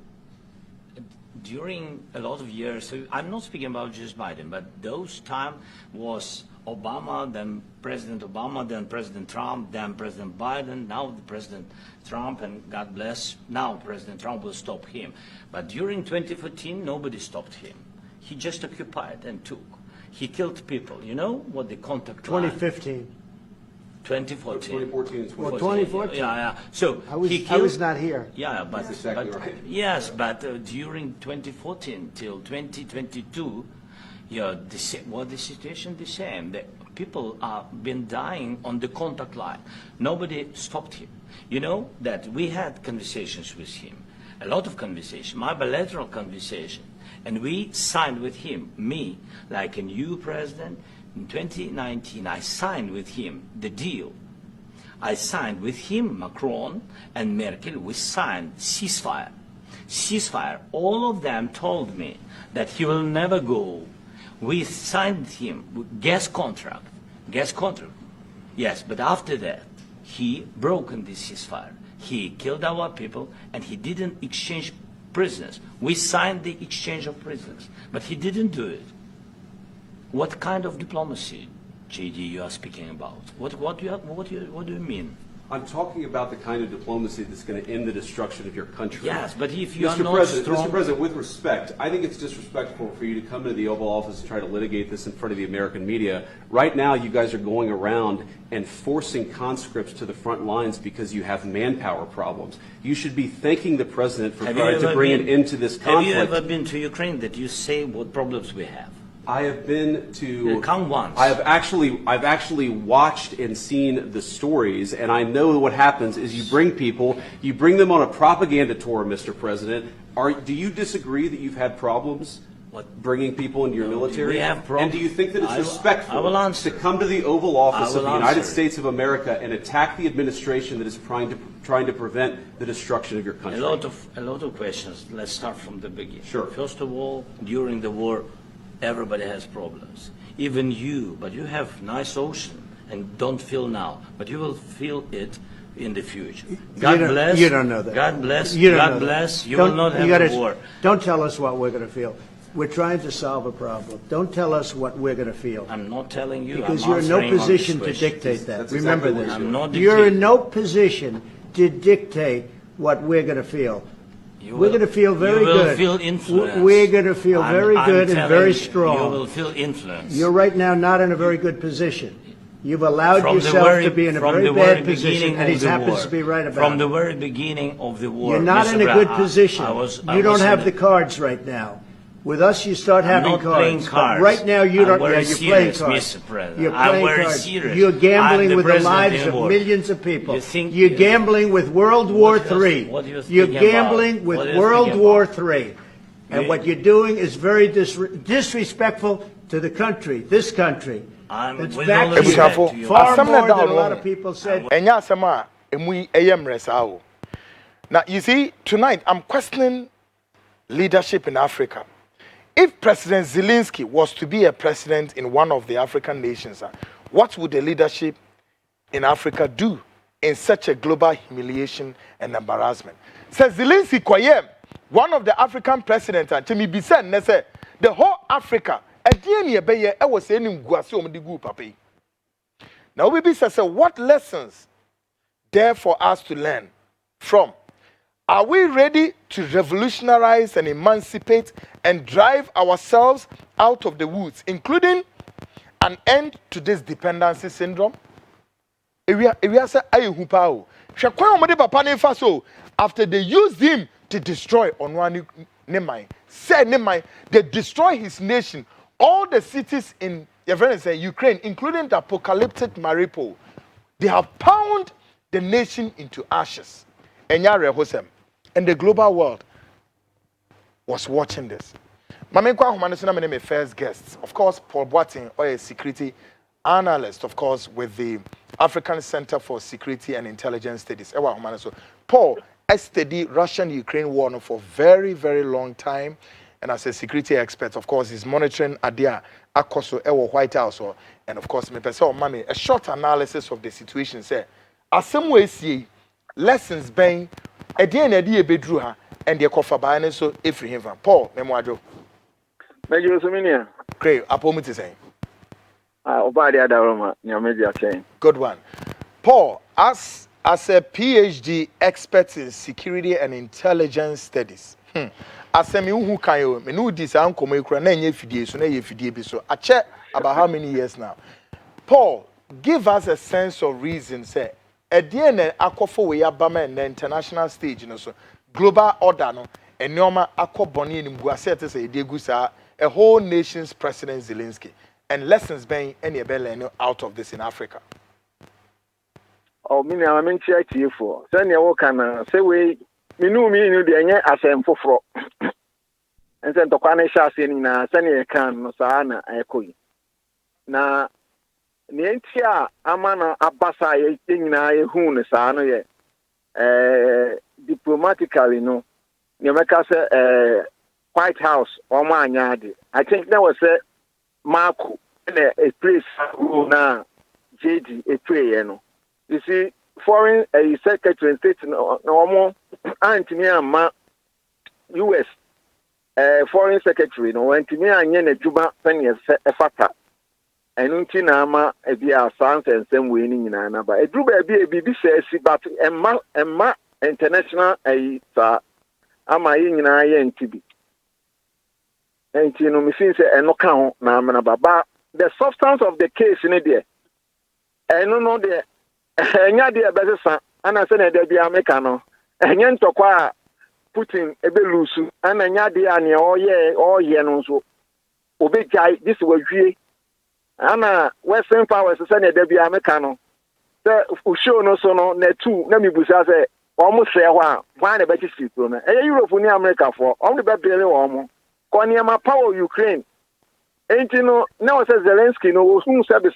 during a lot of years, so I'm not speaking about just Biden, but those time was Obama, then President Obama, then President Trump, then President Biden, now the President Trump, and God bless, now President Trump will stop him. But during 2014, nobody stopped him. He just occupied and took. He killed people. You know what the contact 2015. 2014. 2014 and 2014. Well, 2014. Yeah. So I was not here. Yeah, but, That's exactly right. Yes, but during 2014 till 2022, the situation the same. The people have been dying on the contact line. Nobody stopped him. You know that we had conversations with him, a lot of conversation, my bilateral conversation, and we signed with him, me, like a new president. In 2019, I signed with him the deal. I signed with him, Macron and Merkel, we signed ceasefire. Ceasefire. All of them told me that he will never go. We signed him gas contract. Gas contract. Yes, but after that, he broken the ceasefire. He killed our people and he didn't exchange prisoners. We signed the exchange of prisoners, but he didn't do it. What kind of diplomacy, JD, you are speaking about? What do you mean? I'm talking about the kind of diplomacy that's going to end the destruction of your country. Yes, but if you are Mr. not President, strong... Mr. President, with respect, I think it's disrespectful for you to come to the Oval Office and try to litigate this in front of the American media. Right now, you guys are going around and forcing conscripts to the front lines because you have manpower problems. You should be thanking the President for trying to bring an end to this conflict. Have you ever been to Ukraine that you say what problems we have? I have been to. Come once. I've actually watched and seen the stories, and I know what happens is you bring people, you bring them on a propaganda tour, Mr. President. Do you disagree that you've had problems bringing people into your military? We have problems. And do you think that it's respectful to come to the Oval Office of the United States of America and attack the administration that is trying to prevent the destruction of your country? A lot of questions. Let's start from the beginning. Sure. First of all, during the war, everybody has problems. Even you, but you have nice ocean and don't feel now, but you will feel it in the future. God bless. You don't know that. God bless. You don't God know bless. That. You will not have a war. Don't tell us what we're going to feel. We're trying to solve a problem. Don't tell us what we're going to feel. I'm not telling you. Because I'm you're in no answering position on to this dictate that. That's Remember exactly this. I'm not You're in dictating. no position to dictate what we're going to feel. We're going to feel very good. You will feel influence. We're going to feel very good and very strong. You will feel influence. You're right now not in a very good position. You've allowed yourself to be in a very bad position, and he happens to be right about it. From the very beginning of the war. You're not in a good position. You don't have the cards right now. With us, you start having cards. But right now, you don't. Yeah, you're playing cards. You're playing cards. You're gambling with the lives of millions of people. You're gambling with World War III. You're gambling with World War III. And what you're doing is very disrespectful to the country, this country. It's back to you. Far more than a lot of people said. Now, you see, tonight I'm questioning leadership in Africa. If President Zelensky was to be a president in one of the African nations, what would the leadership in Africa do in such a global humiliation and embarrassment? Says Zelensky Koyem, one of the African presidents, and Timmy Bisen, say the whole Africa, now we says, what lessons there for us to learn from? Are we ready to revolutionize and emancipate and drive ourselves out of the woods, including an end to this dependency syndrome? After they used him to destroy Onwani Nemai, they destroy his nation, all the cities in Ukraine, including the apocalyptic Mariupol, they have pounded the nation into ashes. And the global world was watching this. My first guest, of course, Paul Boateng, or a security analyst, of course, with the African Center for Security and Intelligence Studies. Paul studied Russian-Ukraine war for a very, very long time, and as a security expert, of course, he's monitoring Adia Akoso Ewo White House, and of course, a short analysis of the situation. Say, as some way see lessons being a DNA bedrew her and the cofa by so if him Paul Memoadro. Major Seminia. Great, Apomiti saying. Good one. Paul, as a PhD expert in security and intelligence studies. As a who can you menu this uncle make so I check about how many years now. Paul, give us a sense of reason, say. At the end, akofo we abama in the international stage, so global order no, and nyoma akọ boni in Mbuasete say degusa a whole nation's President Zelensky, and lessons being any learning out of this in Africa. Oh, me na me ntia tie for. Send your work na say we me no the enye asem foforo. And send to kwane sha ase ni na send your kan no sa na ekoyi. Na Nientia amana abasa ye nyina ye hu ne saa no ye diplomatically no nyameka say White House or anya. I think that was a Marco a place na JD a prayer no. You see foreign secretary of state no more Antony ma US foreign secretary no Antony anya na juba pen ye efata. And until now, a sans and same winning in another. A drew baby, a BBC, but Emma international a ama in INTB. And you know, me since a no count now, but the substance of the case in a day. I don't know the Nadia Bezza, and I said there be Americano, and yen to qua putting a belusu, and a Nadia and all ye no so. Obey this was ye. Ana Western powers send a debut Americano. The show no so no net two, let me busa say almost say why the better street no. Europe near America for only better almost. Konyama power Ukraine. Ain't you know now says Zelensky no who sabe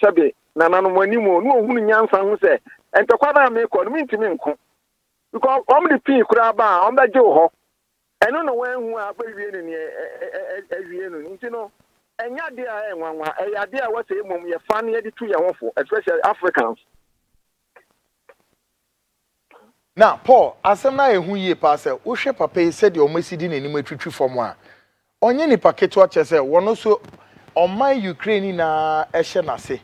na money mo no who nyansa who say and to kwada make on mean to me because the pin kraba on the jo I don't know when who are very you know. And your dear, a dear was a mum, you're funny, especially Africans. Now, Paul, as I'm not who ye pass, Usha Papa said your message in any military from one. On any packet watch, I said, one also on my Ukrainian Eshenase.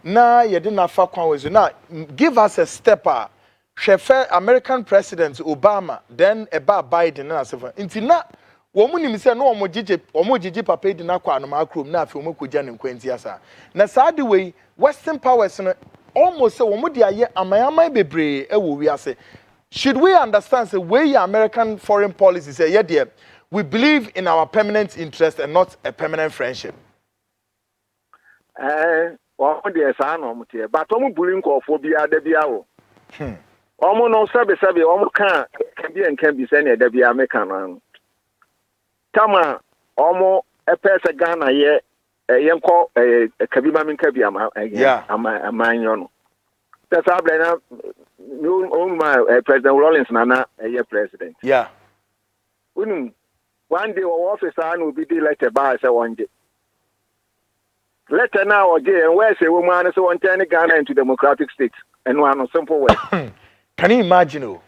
Now, you didn't fuck one with you. Now, give us a stepper. Chef American President Obama, then about Biden, and so forth. Until now, Woman say no omojiji papa di na kwa no makrom na afi omokogya ne nkwanti asa. Na saa de way Western powers no almost say womo de aye amayaman bebre e wo wiase. Should we understand say way American foreign policy say yeah we believe in our permanent interest and not a permanent friendship? Omo de sa na omo tie but omo buri nkofo bia da bia wo. Omo no sabe omo kan bi say na da bia meka no. Tama omo epese Ghana ye yenko kabima min kabi ama amanyo no. That's how na my President Rawlings na president. Yeah. One day our officer will be letter by say one day. Letter now again where say woman so want turn Ghana into democratic state and one simple way. Can you imagine? Oh?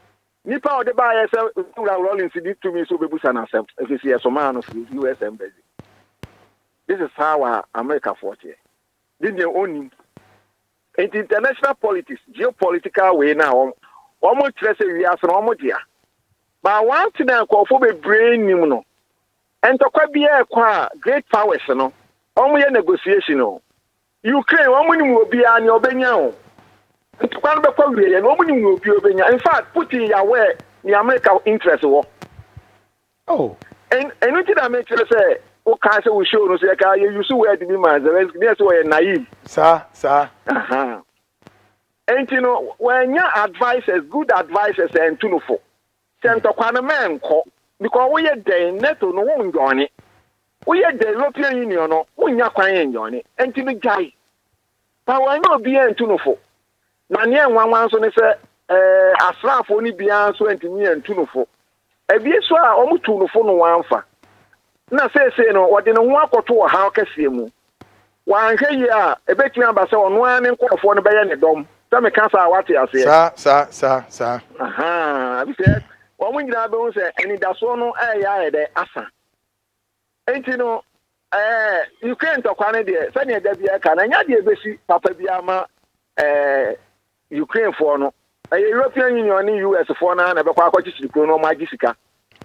Nipa the buyer say Rawlings did to me so be busa na self if you see a man of US embassy. This is how America fought here. Didn't you own him? In international politics, geopolitical way now, almost stress we are from almost here. But one thing I call for a brain, you know, and to quite be a great powers, you know, almost a negotiation. Ukraine, one will be on your benyo. And to quite be a woman will be over. In fact, putting away the American interest war. Oh, and anything I make you say. O cancer will show us like you see where the man Zelensky so naive. Sir. And you know when your advisors, good advisors and tunufo. Send to kwana man ko because we are there neto no one join. We are the European Union no we nya kwan join. And to guy. But when no be en tunufo. Na ne nwanwan so ne say asrafo ni bia so antimi en tunufo. Ebie so a omu tunufo no wanfa. Na say no what in one quarter how kese mu wan hwe yi a ebetumi aba se ono an nkofo no beye ne dom se me kan sa wate ase sa abi se wo mu nyina be hu se eni da so no ya de asa enti no Ukraine to kwane de se ne da bia ka na nya de besi papa bia ma Ukraine for no European Union ni US for na be kwa kwachi siriko no ma gisika.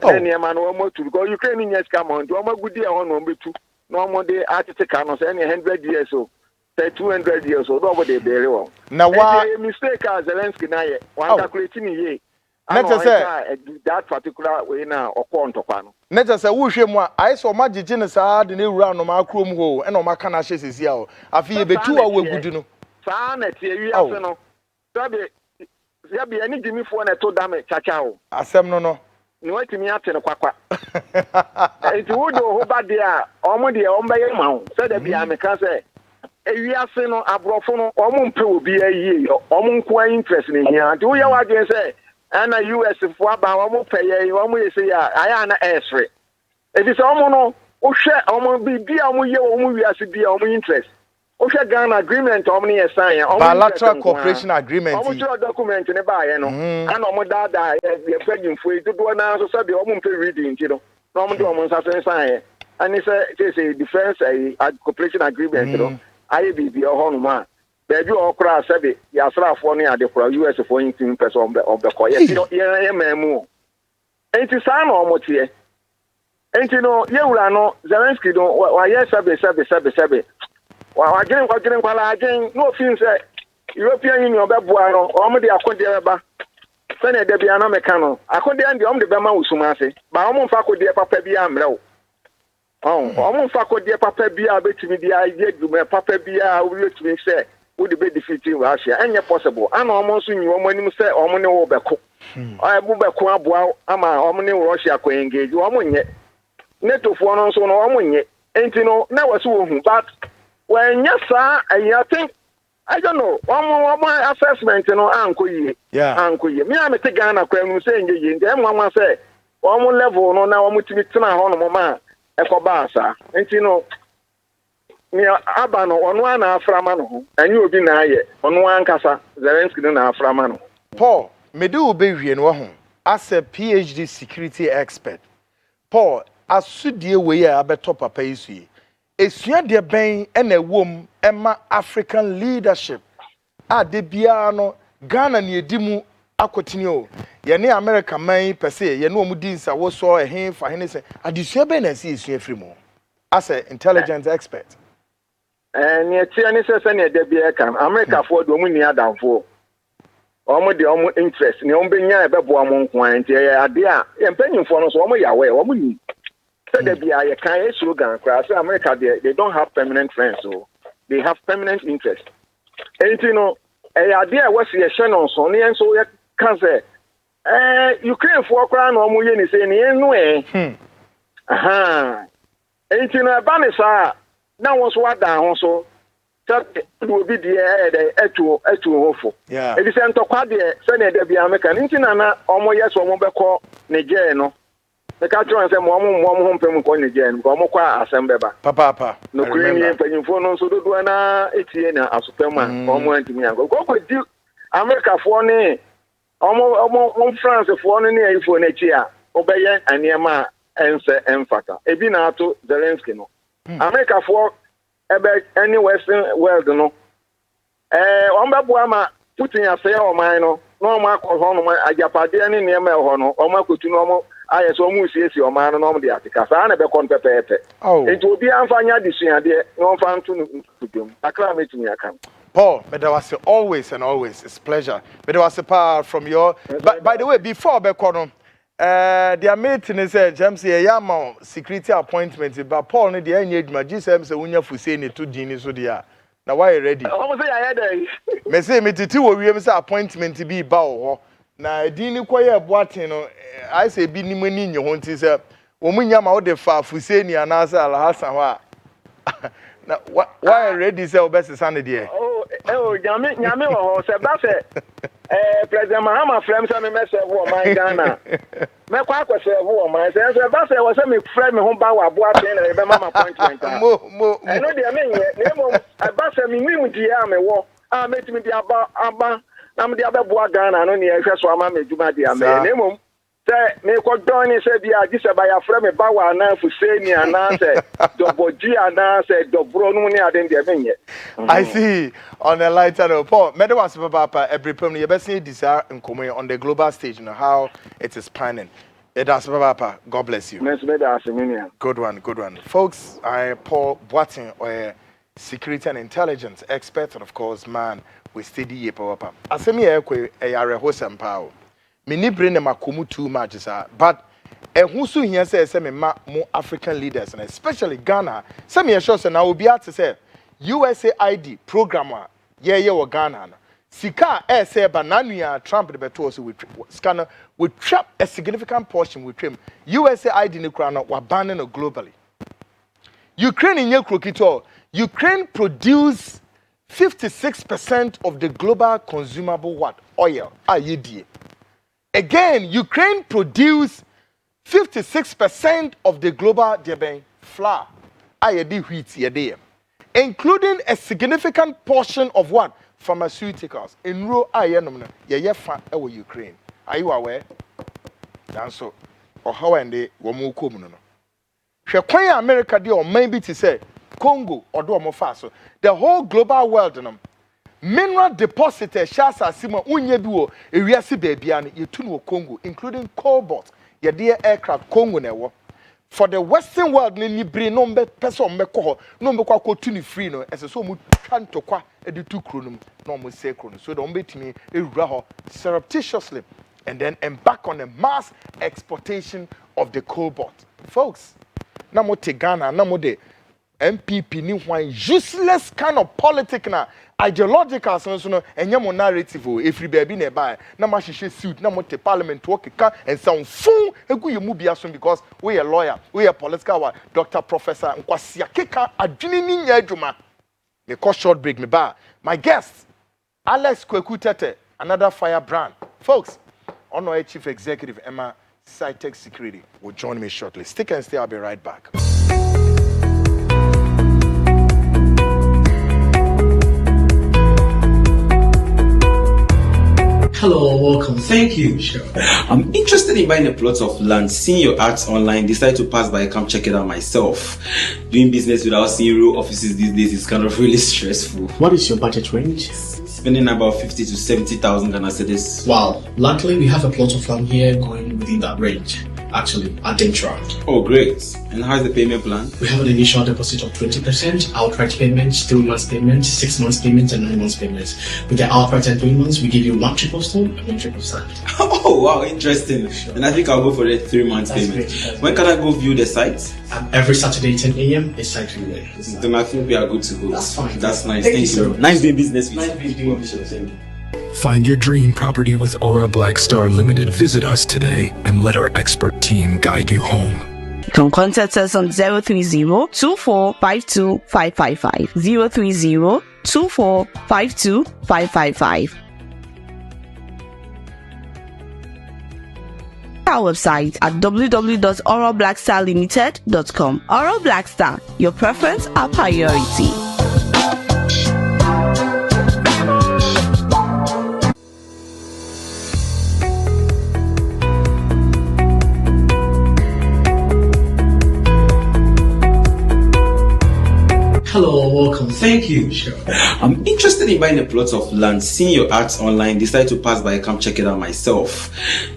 And man, one more to go. Ukraine yes, come on. One more good year on number two. No more day artistic canos any 100 years so. Say 200 years old over the very well. Now, why mistake as Zelensky now? One calculating ye. Let us say that particular way now or quantum. Let us say, who shame what I saw my genus are the new round of my chrome hole and on my canashes is here. I feel the 2 hour good, you know. Sana, you know. There be any Jimmy for a to damage, chachao. Asem no. No wait me at the kwakwa. It would go over there, almost the omba ma. Said there be American say. We are saying no abrofono, omun pe will be a year, omun kwa interest in here. Do you what you say? And a US for about omun pay, omun say, I am a free. It is omono, o share omun be omun ye omun we are be omun interest. Osha Ghana agreement omni sign bilateral cooperation agreement omo document ne ba ye no and omo dada e fagin fo e dodo na so sabe omo mpe reading ti no na omo de omo nsa sign and it's a defense cooperation agreement no aye bibi o hono ma bebi o kra sabe ya srafo no ya de kra US for in person of the call ye memu enti sa na omo tie enti no ye wura no Zelensky no wa ye sabe Well, again, no feeling say European Union be buaro, or me de akonde ba. Sene de bia na mekano. Akonde ande om de be ma usumase. Ba om fa ko de papa bia mrew. Om fa ko de papa bia betimi dia ye dume papa bia wo betimi say wo de be defeating Russia. Enye possible. Ana om nso nyi om anim say om ne wo beko. Bu beko aboa ama om ne Russia ko engage. Om nye. NATO fo no nso no om nye. Enti no na waso wo hu but when yes, sir, I think I don't know. One assessment, you know, Uncle Ye. Yeah, Uncle Ye. Me, I'm a Ghana, I'm saying, them one say, one level, no, now I'm with me to my home, Mama, Ecobasa. And you know, me, Abano, on one Aframano, and you will be nigh on one Casa, Zelensky, Aframano. Paul, me do baby and one as a PhD security expert. Paul, as should dear way, I bet top a pay. Esua de ben ene wom ema African leadership a de bia no Ghana ne edimu akotini o ye ne America man per se ye no mu din sa wo so ehe fa hene se adesua be na se esua free mo as an intelligence expert. Ne tie ne se ne da bia kan America for do mu ni adamfo omo de omo interest ne omo benya ebebo omo nkoan nti ade a empanyimfo no so omo yawe omo ni se da bia ye kan e slogan kra say America they don't have permanent friends, so they have permanent interest. Enti no ade a wasi ye hye no so ne enso ye kan say Ukraine for kra na omo ye ni say ne enu aha enti no ba ne sa na won so wada ho so will be the etu hofo. Yeah. It is entokwa de se na de bia America. Nti na omo yes omo beko Niger no. The country say mo ho mpem ko Niger no. Omo kwa asembeba. Papa. No kwini mpanyimfo no so dodo na etie na asopema omo antimi ango. Ko di America fo ne omo France fo no ne ayifo na chi a obeye aniema ense emfata. Ebi na ato Zelensky no. America fo any Western world no ombabu ama Putin afey o man no ma akọ no ajapade ani ne ma ho no o ma kotu no mo aye so mu siesi o man no mo de atika sa na be kon pepepe enti obi amfanya disuade no fa ntu no tudum akra metumi aka Paul, but there was always and always it's pleasure. But there was a power from your by the way before Bekono the meeting is James Yama security appointment, but Paul need the engagement. Jesus say unya fuse ni to dini so dia. Now why ready? Almost say I had me say me titi wo wiem say appointment be ba wo. Na dini kwaye boate no I say bi ni mani nyo ho nti say wo munya ma wo de fa fuse ni anasa alhasa ho a. Na why ready say obese sane de? Oh, nyame wo se ba se President Mahama frame say me message wo man Ghana. Me kwa kwese wo man say ba say wo say me frame me ho ba wa bo aten na be mama appointment. Mo. E no de me nye mo ba say me wi di a me wo a metimi di aba na me di abebo Ghana no ne e hwe so ama me djuma di am ne mo say me ko don ni say bia gi say ba ya frame me ba wa na fuseni ana say doboji ana say dobro no ne aden de me nye. I see on a lighter note, Paul, me was papa every time you best see this on the global stage, you know how it is panning. It does papa. God bless you. Good one. Folks, I Paul Boatin or security and intelligence expert, and of course, man, we steady ye papa. Asemi ekwe yare hosem pao. Me ni brain na makomu too much but who so here says me more African leaders and especially Ghana. Some years sure say na obi at say USAID programmer ye wo Ghana na sika say banana Trump the beto so with scanner we trap a significant portion with him USAID ni kra no wa ban no globally. Ukraine in your krokito Ukraine produce 56% of the global consumable oil ayedie. Again, Ukraine produce 56% of the global flour ayedi wheat yede, including a significant portion of what pharmaceuticals in raw ayenom ye fa ewo Ukraine. Are you aware? Dan so or how ende wo mo kom no no. Hwe kwan America de o man bi ti say Congo or do mo fa so. The whole global world no mineral deposit shasa sima unye bi wo ewiase baabia no yetu no Congo including cobalt ye de aircraft Congo na wo for the western world ni bri no mbe person mbe ko no mbe kwa kotu ni free no ese so mu twantokwa edi tu kronum no mo se krono so the mbe timi ewura ho surreptitiously and then embark on a mass exportation of the cobalt. Folks, na mo te Ghana na mo de NPP ni one useless kind of politics na ideological so no enye mo narrative o efri baby na buy na ma hihye suit na mo te parliament work and sound fun egu ye mu bia so because we a lawyer, we a political one, Dr. Professor Nkwasia Keka adwini ni nya adwuma me call short break me ba my guest Alex Kweku Tete, another firebrand. Folks, Honorary Chief Executive Emma Cytech Security will join me shortly. Stick and stay, I'll be right back. Hello, welcome. Thank you. Sure. I'm interested in buying a plot of land, seeing your ads online, decided to pass by and come check it out myself. Doing business without seeing real offices these days is kind of really stressful. What is your budget range? spending about 50 to 70,000 Ghana cedis. Wow, luckily we have a plot of land here going within that range. Actually, at Dentrand. Oh, great. And how's the payment plan? We have an initial deposit of 20%, outright payments, 3 months payments, 6 months payments, and 9 months payments. With the outright and 3 months, we give you 1 triple stone and 1 triple sand. Oh, wow, interesting. Sure. And I think I'll go for the 3 months payment. When can I go view the site? Every Saturday, 10 a.m. is site viewing. Then I think we are good to go. That's fine. That's nice. Thank you. Nice doing business with you. Find your dream property with Ora Black Star Limited. Visit us today and let our expert team guide you home. You can contact us on 030-2452-555, 030-2452-555. Our website at www.orablackstarlimited.com. Ora Black Star, your preference, our priority. Hello, welcome. Thank you. Sure. I'm interested in buying a plot of land. Seeing your ads online, decided to pass by, come check it out myself.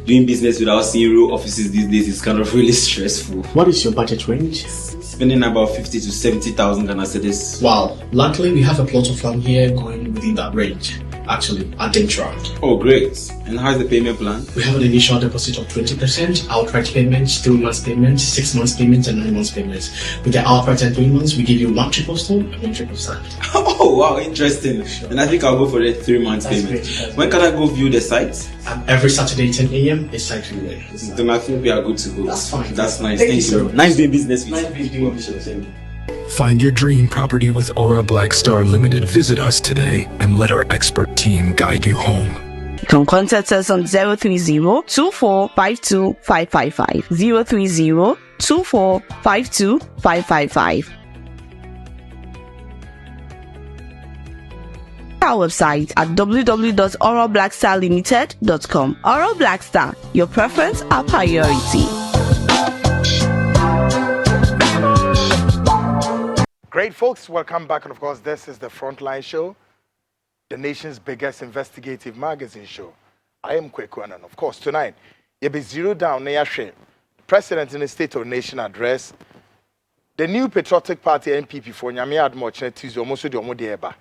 Doing business without seeing real offices these days is kind of really stressful. What is your budget range? Spending about 50 to 70,000 Ghana cedis. Wow, luckily we have a plot of land here going within that range. Actually, at Dentrand. Oh, great. And how's the payment plan? We have an initial deposit of 20%, outright payments, 3 months payments, 6 months payments, and 9 months payments. With the outright and 3 months, we give you 1 triple stone and 1 triple sand. Oh, wow, interesting. Sure. And I think I'll go for the 3 months payment. When can I go view the site? Every Saturday, 10 a.m. is site viewing. Then I think we are good to go. That's fine. That's nice. Thank you. So nice doing business with you. Nice doing business with you. Find your dream property with Ora Black Star Limited. Visit us today and let our expert team guide you home. You can contact us on 030-2452-555, 030-2452-555. Our website at www.orablackstarlimited.com. Ora Black Star, your preference, our priority. Great, folks. Welcome back. And of course, this is the Frontline Show, the nation's biggest investigative magazine show. I am Kweku, and of course, tonight, you'll be zeroed down near President in the State of the Nation address, the new Patriotic Party NPP for Nyame Admochne Tuesday, almost the Omodieba.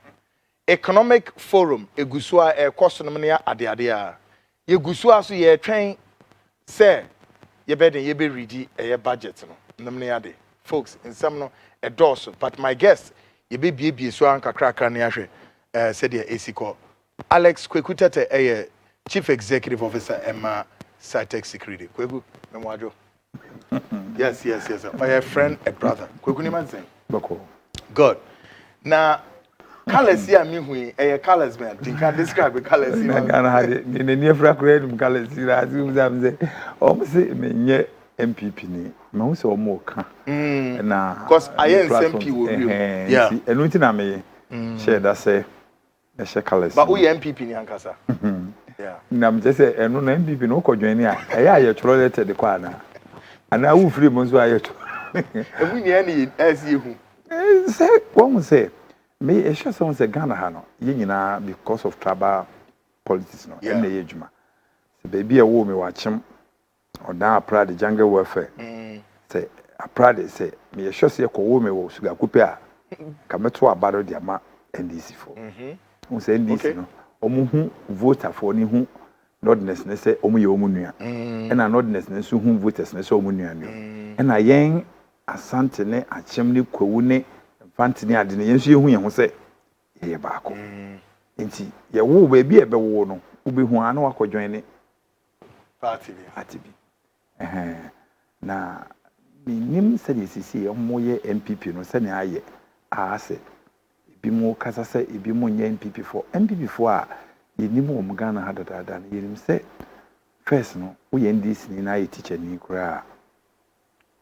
Economic Forum, Egusua, Kosonomania Adiadia. Yegusua, so ye train, say, ye bed and ye be ready a budget. Nomniade. Folks, in some no. A dorsal, but my guest, you be so anka cracker near said your AC call. Alex Kwekutete, a Chief Executive Officer, Emma Cytec Security. Kwegu, Memwajo. Yes. My friend, a brother. Kwekuniman saying. Good. Now, colors here, me, a colors man. You can describe the colors here. I can't have it. In the near fracture, colors here, as you say, almost me. NPP ni ma so mo ka na because I am MP will you yeah enu ti na me share that say the share colors but we NPP ni ankasa yeah na me say enu na NPP no ko join ni a ya choro letter kwa na wu free mo so aye to e ni ani asi hu say one say me e share some say Ghana ha no ye nyina because of tribal politics no na ye djuma say baby e wo me wa chem or now proud the jungle welfare. Say a proud say me a sure say ko wo me wo sugar coupe a come to abado the ama NDC for. Who say NDC no omu hu voter for ni hu nordness ne say omu ye omu nua. E na nordness ne so hu voters ne say omu nua no. E na yen asante ne achem ne kwawu ne mfante ne ade ne yen so ye hu ye ho say ye ba ko. Enti ye wo ba bi e be wo no wo be hu ana wakodwen ne party bi. Na minim se de sisi omoye NPP no se ne aye ase bi mo kasa se bi mo nye NPP for a yenim wo Ghana ha dada na yenim se first no wo ye NDC ni na ye teacher ni kura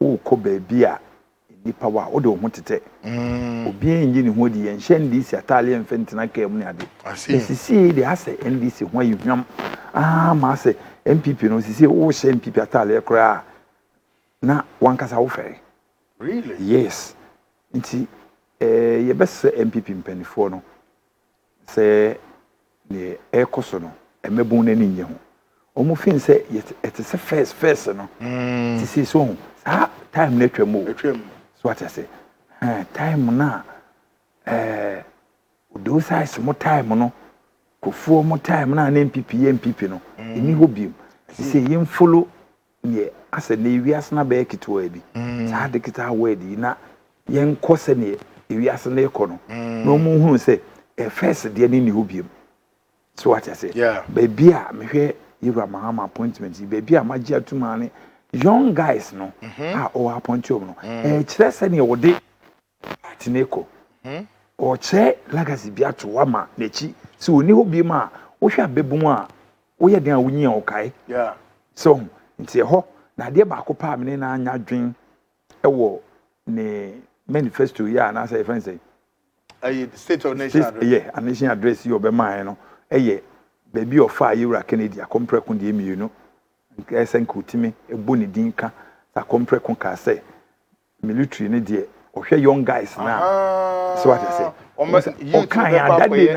wo ko ba bi a nipa wa wo de wo tete obi enyi ni ho di ye nhye NDC atale mfentina ka mu ne ade sisi de ase NDC ho yi hwam ma ase NPP no sisi wo she NPP atale kura na wankasa wo fere really yes nti ye best NPP mpanifo no say ne ekoso no emebun na ninye ho omo fin say it is first no sisi so time na twam so what I say time na those size mo time no kofuo mo time na NPP no eni hobium sisi yim follow ne asa na ewiase na be kito abi sa de kita wadi na yen kose ne ewiase na ekọ no no mo hunu say first de ni hobium so what I say baby a mehwe Ora Mahama appointment baby a magi atuma ne young guys no o appoint you no kire se ne wo de tineko o che legacy bia to wama nechi so oni hobium a wo hwa bebun a wo ye den a wonyi a okai so nti ho na de ba ko pa me na anya dwen ewo ne manifesto ya na say friend say state of nation address a nation address you be man no baby of fire Ora Kennedy a compre kun de mienu nke sen kutimi ebo ne dinka sa compre kun ka say military ne de ohwe young guys na so what I say o kan ya dade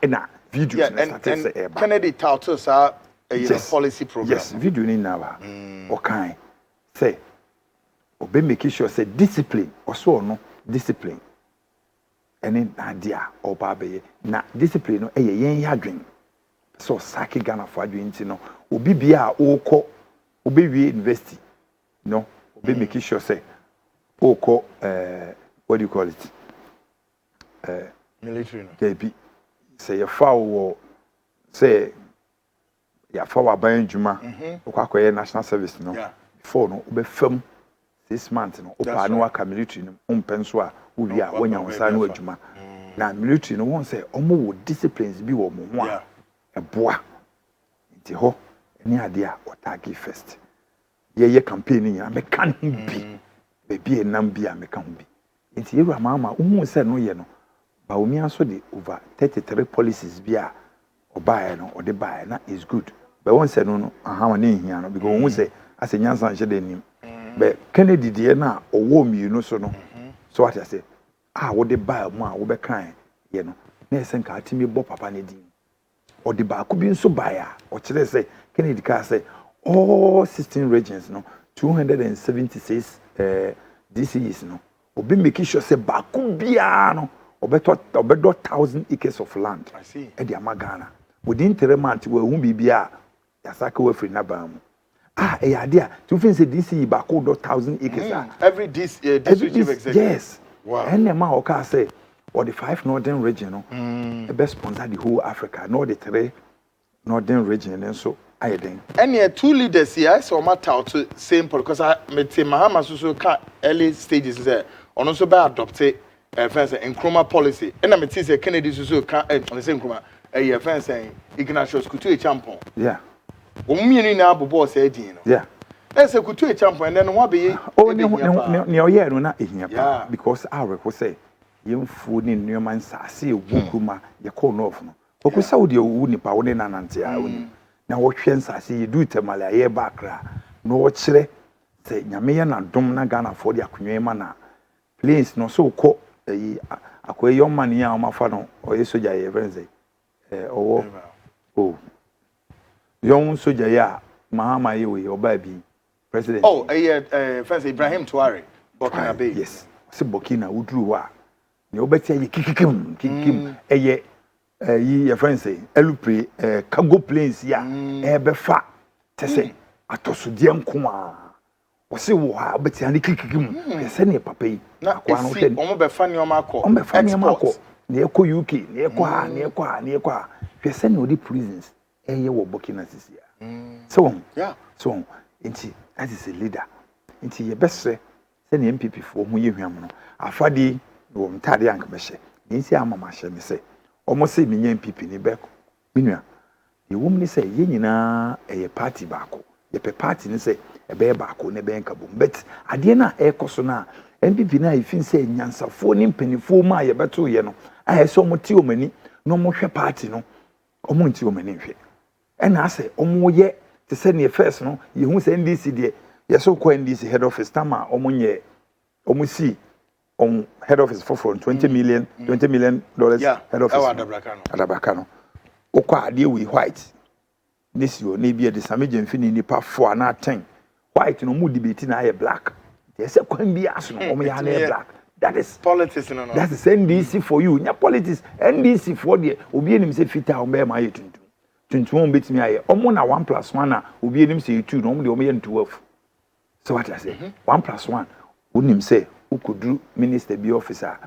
na videos na say Kennedy title sa policy program yes video ni na ba o kan say obe make sure say discipline also no discipline ene na dia o ba be na discipline no yen yadwen so saki Ghana for adwenti no obi bia okọ obi wie university no obi make sure say okọ what do you call it military no debi say ya fa say ya fa wa ban djuma okọ akoye national service no before no obe fam 6 months no opa no aka military no umpenso a owi a wonya wonsa no adwuma na military no won say omo wo disciplines bi wo mo ho a eboa nti ho eni ade a otaki first ye campaign ni me kan bi baby enam bi a me kan bi nti Ora Mahama uhu se no ye no ba omi aso de over 33 policies bi a obae no ode bae na is good but won se no aha na ehia no because ohu se asenyansa nche de nim but Kennedy de na owo mi no so no so what I say wo de bae mu a wo be kan ye no na esen ka atimi bo papa ne din or the back be so buyer or say Kennedy car say all 16 regions no 276 DCs no obi make sure say baku bia no obeto 1,000 acres of land I see e dia magana within 3 months we hu bibia ya saka we free na ba mu e ya dia to fin say DC baku 1,000 acres every district executive yes wow and the man o ka say or the 5 northern region no best sponsor the whole Africa no the 3 northern region and so I think and here 2 leaders here so matter to same because I met Mahama so can early stages there on also by adopted fence Nkrumah policy and I met say Kennedy so can on the same Nkrumah fence Ignatius Kutu champion yeah omienu na abobo say din no yeah let's say Kutu champion and then one be ne oye no na ehia pa because our say yemfu ni nneoma nsase egukuma ye call north no okusa wo de owu nipa wo ne nanante a woni na wo hwe nsase ye du temale aye bakra no wo kire se nyame ye na dom na Ghana for de akonwe ma na place no so ko yi akoye yo man ya o mafa no oye soja ye friends owo young soja ya Mahama ye we oba bi president friends Ibrahim Tuare Burkina Bay yes se Burkina udru wa ne obeti ye kikikim eye yi your friend say elupre cargo planes ya befa tese atosudie nko a o se wo ha obeti ani kikikim se ne papa yi akwa no hwe omo befa ne omo akọ omo befa ne omo akọ ne ekọ UK ne ekọ ha ne ekọ ha ne ekọ ha hwe se ne odi prisons eye wo Burkina sisi ya so so nti that is a leader nti ye bese se ne MPP fo ho ye hwam no afade wo mtade anka behye nsi amama hye me se omo se menye MPP ni beko minua ye wom ni se ye nyina eye party baako ye pe party ni se ebe baako ne be nka bom but ade na ekoso na MPP na ifin se nyansafo ni mpanifo ma ye beto ye no aye so mo ti omani no mo hwe party no omo nti omani hwe ena ase omo ye te se ne first no ye hu se NDC de ye so ko NDC head office tama omo nye omo si on head office for $20 million head office. Adabakano. kwa ade we white this you na bia de samage mfini nipa 4 na 10 white no mu debate na aye black they say kwan bi aso no omo ya na black that is politics no. That is NDC for you. Nya politics NDC for the obi enim say fita o be ma ye tuntum on betimi aye. Omo na 1+1 na obi enim say 2 no omo de omo ye 12. So what I say 1+1 onim say ukudru minister bi officer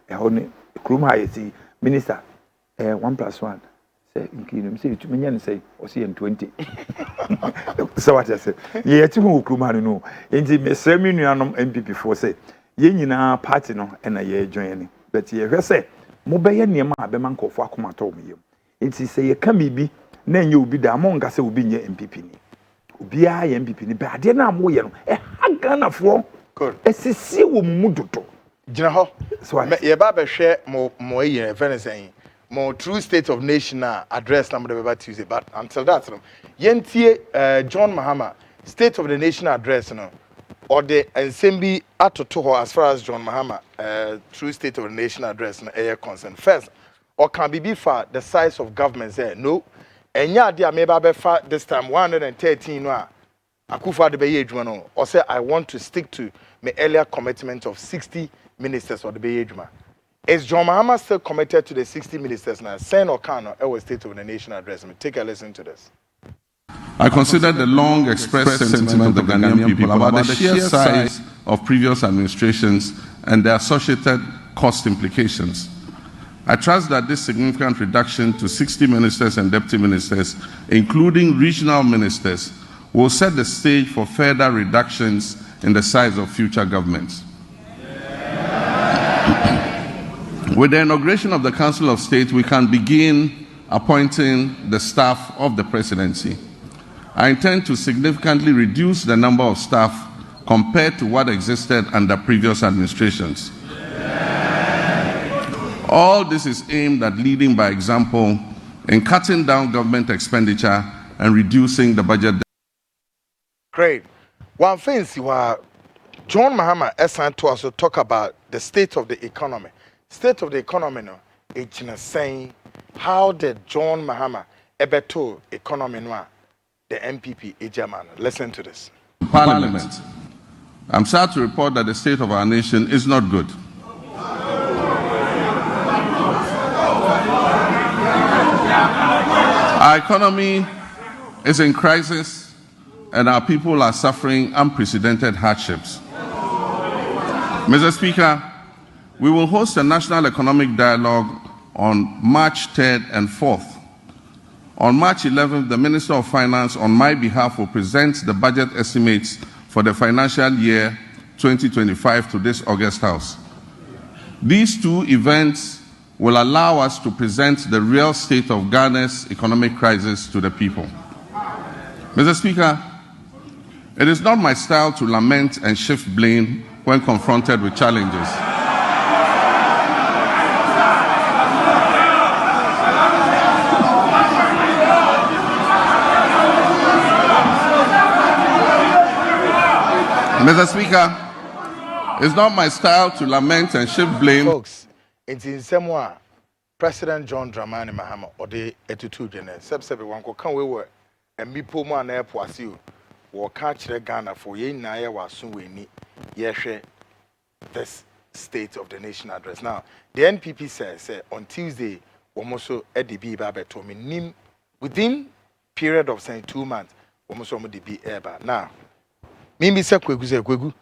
ehone krum ha ye minister 1+1 say nkinim say 2 menya say o say 20. So what I say ye ti hu krum ha no enti mesemi nuanom NPP for say ye nyina party no na ye join ni but ye hwese mo be ye niam a be man kofo akoma to mo yem enti se ye ka bibi na nye obi da mo nga se obi nye MPP ni obi a ye MPP ni be ade na mo ye no ha Ghana fo good esisi wo mu dodo gina ho so ye ba be hwe mo ye Venezuela mo true state of nation address na mo de be Tuesday but until that no yentie John Mahama state of the nation address no or the assembly atoto as far as John Mahama true state of the nation address na air concern first or can be for the size of government say no enya dia me ba be fa this time 113 no akufa de be ye adwuma no or say I want to stick to my earlier commitment of 60 ministers or the be adwuma is John Mahama still committed to the 60 ministers now sen or can or state of the nation address me take a listen to this. I consider the long expressed sentiment of the Ghanaian people about the sheer size of previous administrations and their associated cost implications. I trust that this significant reduction to 60 ministers and deputy ministers, including regional ministers, will set the stage for further reductions in the size of future governments. With the inauguration of the Council of State, we can begin appointing the staff of the presidency. I intend to significantly reduce the number of staff compared to what existed under previous administrations. All this is aimed at leading by example in cutting down government expenditure and reducing the budget. Great. One thing you are John Mahama assigned to also talk about the state of the economy. State of the economy no it's saying how did John Mahama ever to economy no the NPP German. Listen to this. Parliament. I'm sad to report that the state of our nation is not good. Our economy is in crisis and our people are suffering unprecedented hardships. Mr. Speaker, we will host a national economic dialogue on March 3rd and 4th. On March 11th, the Minister of Finance, on my behalf, will present the budget estimates for the financial year 2025 to this August House. These two events will allow us to present the real state of Ghana's economic crisis to the people. Mr. Speaker, it is not my style to lament and shift blame when confronted with challenges. Mr. Speaker, it's not my style to lament and shift blame. Folks, it's in some way President John Dramani Mahama or the attitude general. Subsequent one can we were and me pull man airport you or catch the Ghana for ye na was soon we need yes this state of the nation address. Now the NPP says on Tuesday almost EDB Babe told me nim within period of saying 2 months almost be air now. Mimi say kwegu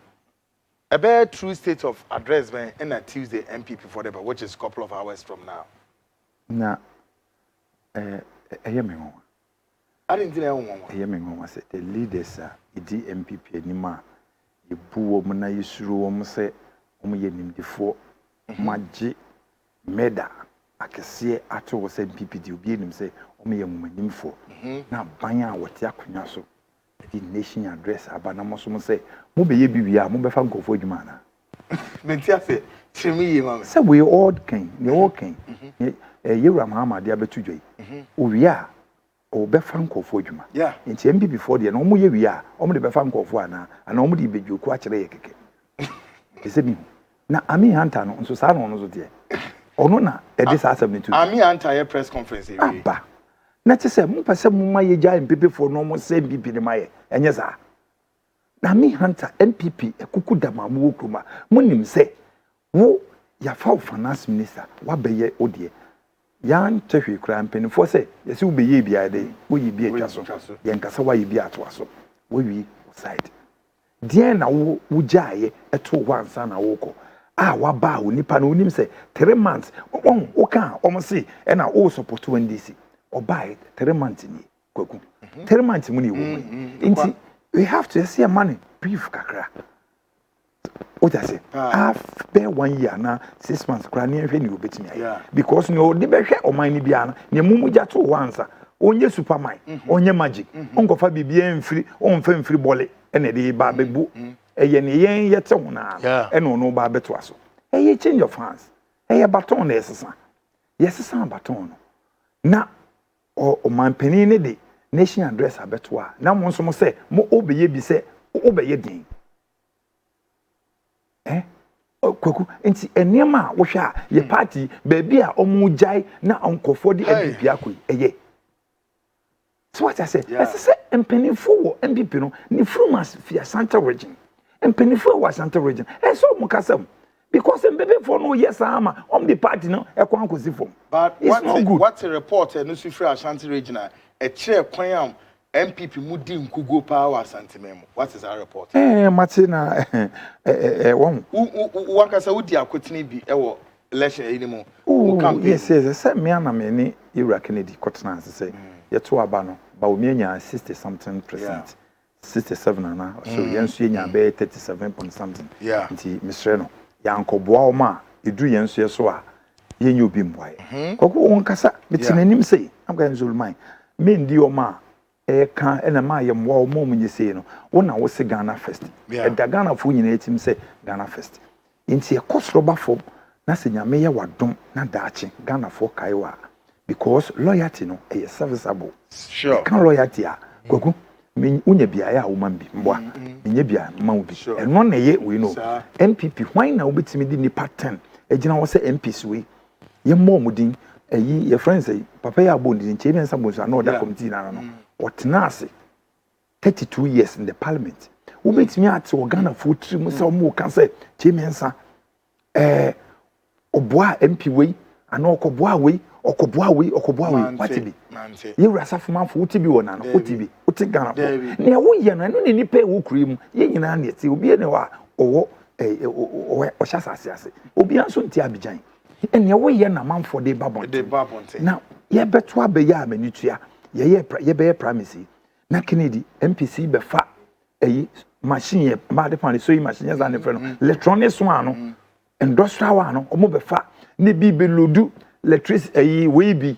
a bare true state of address when in a Tuesday NPP for them, which is a couple of hours from now. Na I didn't say the leaders are the NPP anymore. You boo woman, you suru say, nim before Maji Meda. I can see at all NPP, you be him say, nim for. Now, Banya, what Yakunaso. The nation address abana mo say mo be ye bibia mo be fa nkofo adwuma na mentia say chimi ye mama say we all can Ora Mahama de abetu dwai o wi a o be fa nkofo adwuma yeah nti MB before de no mo ye wi a o mo de be fa nkofo ana o mo de bedwoku a kire ye keke ese bi na ami hanta no nso sa no so de ono na e de sa asem ne tu ami hanta ye press conference e aba na te se mo pese mo ma ye gya NPP for no mo se NPP ne ma ye enye sa na me hunter NPP ekuku damamu okroma mo nim se wo ya fa finance minister wa beye odie yan tehwe kra mpanifo se yesi wo beye bia de wo yi bia twa so yen kasa wa yi bia to aso wo wi side die na wo gyaye eto wansa na wo ko wa ba wo nipa na onim se 3 months wo kan omo se na wo support NDC obai 3 months ni kwaku 3 months mu ni wo inti we have to see money brief kakra what I say after 1 year na 6 months kra ni ehwe ni obetimi aye because no de behwe oman ni bia na ne mumugya to wansa onye superman onye magic onkofa bibia mfiri onfa mfiri bole ene de ba bebu eye ne yen yete hona ene ono ba beto aso eye change of hands eye baton na esesa yesesa baton no na o man panin ne de nation address abeto a na mo nso mo se mo obeye bi se obeye din kwaku enti enema wo hwa ye party baby a omu jai na onkofo de NPP akoi eye so what I say say empenifo wo NPP no ni frumas fia Central region empenifo wa Central region so mo kasam because MPP for no yes ama the party no e kwa nkosi fom but what's a report no sufri Ashanti region a chair kwan MPP mudi nkugo power santimemo what is our report Martina won wakasa wudi akotini bi ewo election anymore yes say me na me ni Ora Kennedy kotena say yeto aba no ba o mienya 60 something percent 67 na so yensu enya be 37 point something nti misre no yankoboa o ma edu yensu yeso a yenye obi mboaye koko won kasa bitinanim say am ga nzulman me ndi o ma eka ena ma ye mwa o mom nyese no wona wo se Ghana first da Ghana fu nyina etim se Ghana first nti e kosro ba fom na se nyame ye wadom na daache Ghana fo kaiwa because loyalty no e serviceable sure kan loyalty a kwaku unya bia ya wo mambi mboa nya bia ma wo bi eno na ye we no NPP why na wo betimi di nipa 10 ejina wo se MPs we ye momudin eyi ye friends say papa ya bondi nche bi nsa bonso na oda committee na no otenase 32 years in the parliament wo betimi ate wo Ghana fo trim se wo mo kan se chemensa oboa MP we ana okoboa we what be ye rasafo manfo wo tibi wona no wo tibi wo ti Ghana fo ne wo ye no ne nipa wo kurim ye nyina na ti obi ne wa owo o hyasase ase obi anso nti abijan ene wo ye na manfo de babon na ye beto abeya amanitua ye be promise na Kennedy MPC be fa machine ye ma de pan so yi machine za ne fe no electronics one no industrial one no omo be fa ne bi be lodu electricity we bi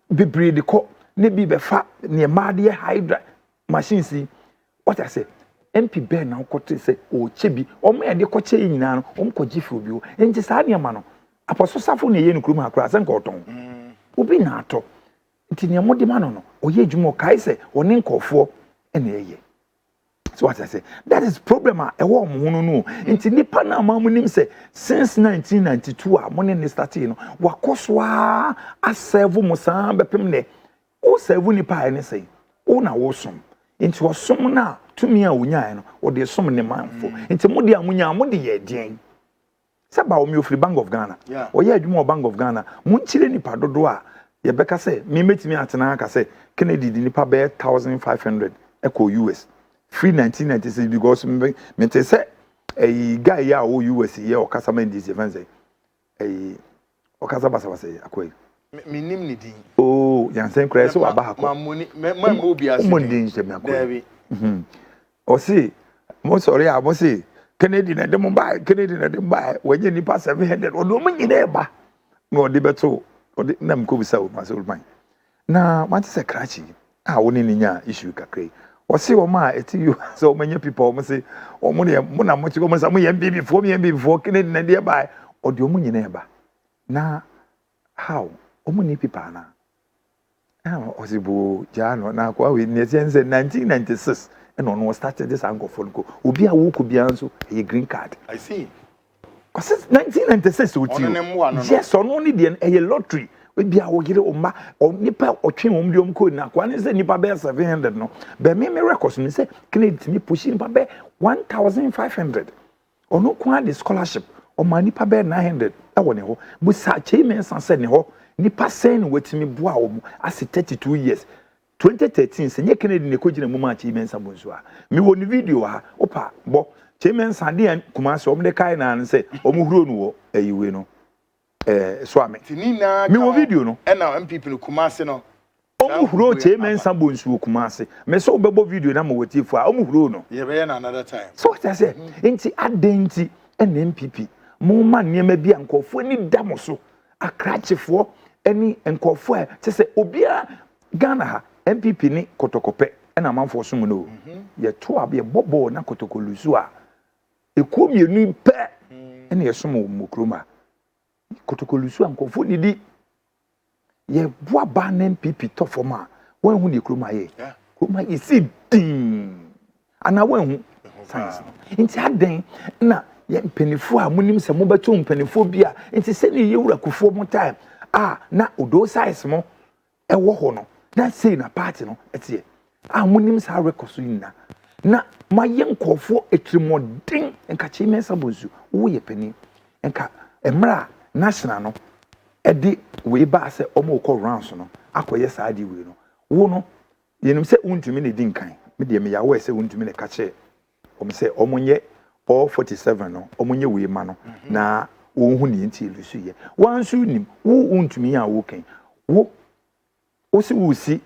breed ko ne bi be fa ne ma de hydra machines what I say MP Ben na okote say o chebi omo ye de ko che nyina no omo ko gifu bi o enti sa ne ma no aposo safo ne ye no krum akra se nko ton obi na ato nti ne mo de ma no oye adwuma kai se one nkofo ene eye so what I say that is problem a e wo mo no nti nipa na amamu nim se since 1992 a mo ne start no wakoso a serve mo san bepem ne o serve nipa ene sei o na wo som nti wo som na tumi a wonya no wo de som ne manfo nti mo de amunya mo de ye den saba o mi ofri Bank of Ghana o ye adwuma o Bank of Ghana mo nchire nipa dodo a ye beka se me metimi atena aka se Kennedy di nipa be 1500 echo US free 1996 because me te say a guy ya o US ye o kasa man dis event say o kasa basa say akoy me nim ni din oh yan sen kra so aba ha ko mamoni me obi ase mo din je me akoy o si mo sorry a mo si Kennedy na dem ba Kennedy na dem ba wenye nipa 700 o do mo nyina e ba na o de beto o de na mko bisa o ma so man na ma ti se krachi a woni ni nya issue kakrai o si o ma eti you so many people mo say o mo ne mo na mo ti ko mo sa mo yem before Kennedy na de ba o de o mo nyina e ba na how o mo ni people na o si bu jano na kwa we ne sense 1996 and on started this angle for go obi a wo ko bia nso e green card I see because 1996 o ti yes on only the a lottery Be a wogire oma or nipa or twin omdium code na kwan is nipa be 700 no. Be me records me say credit me pushing pa be 1,500. Or no kwan the scholarship or my nipa be 900. I want ho. Busa chairman said ne ho nipa sen wetimi boa wo as 32 years. 2013 senye Kennedy ne kogina mu ma chairman sabonso a. Me woni video ha opa bo chairman sande Kumasi omde kai na say omuhuro no wo ayiwe no. Swami. Me wo video no. And now NPP no Kumasi no. Omuhuro chairman sabonso Kumasi. Me so bebo video na mo wetifo a omuhuro no. Ye be na another time. So what I say, enti adenti NPP. Mo ma niema bi ankofo ni damoso. Akrachefo eni enkofo a se obia Ghana ha NPP ni kotokope na amanfo so mu no. Ye to abi bobo na kotokolusu a. Ekomienu pe ene yesomo mo kroma. Kotokolusu ankofo ni di ye boa ba na NPP to forma wen hu ni kroma ye. Kroma isi din. Ana wen hu science. Inti aden na ye mpenifo a munim se mo beto mpenifo bia inti se ni ye wura kufo mo time na odo size mo ewo ho no na say na party no etie munim sa record na maye nkofo etrimoden enka chime sabozu wo ye pani enka emra national no edi we ba se omo ko rounds no akoye saadi we no wo no yenim se untumi ne di nkan me de me yawo se untumi ne ka che omo se omonye all 47 no omonye we ma no na wo hu ne nti lusu ye wansu nim wo untumi a wo kan wo si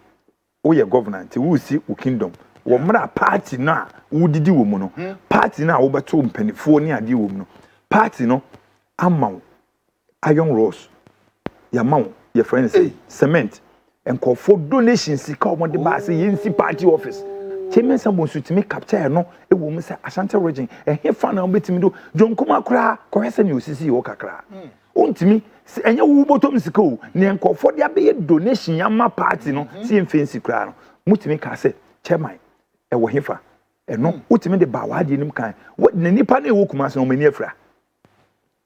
wo ye government wo si wo kingdom wo mra party na wo didi wo mu no party na wo beto mpanifo ne ade wo mu no party no amaw iron rods ya maw your friends cement enkofo donations ka omo de ba se yensi party office chairman sabonsu timi capture no e wo mu se Ashanti region he fa na obetimi do jonkoma kra ko hese ne osisi wo kakra ontimi enye wo botom sika o ne enkofo de abeye donation ya ma party no si enfensi kra no mutimi ka se chairman e wo hefa eno utimi de ba wa de nim kan ne nipa na e wo kuma se no mani afra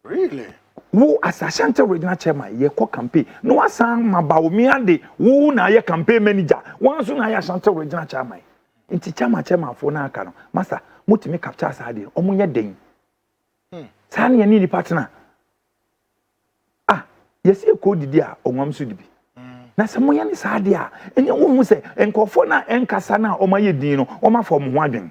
really wo as Ashanti regional chairman ye ko campaign no asan mabawomi ade wo na ye campaign manager wanso na ye Ashanti regional chairman inti chairman fo na aka no master mutimi capture saade omunye den sa ne ni partner yesi ko didi a onwam so dibi na se moya ni saade a enye wo hu se enkofo na enkasa na omaye din no omafo mo ho adwen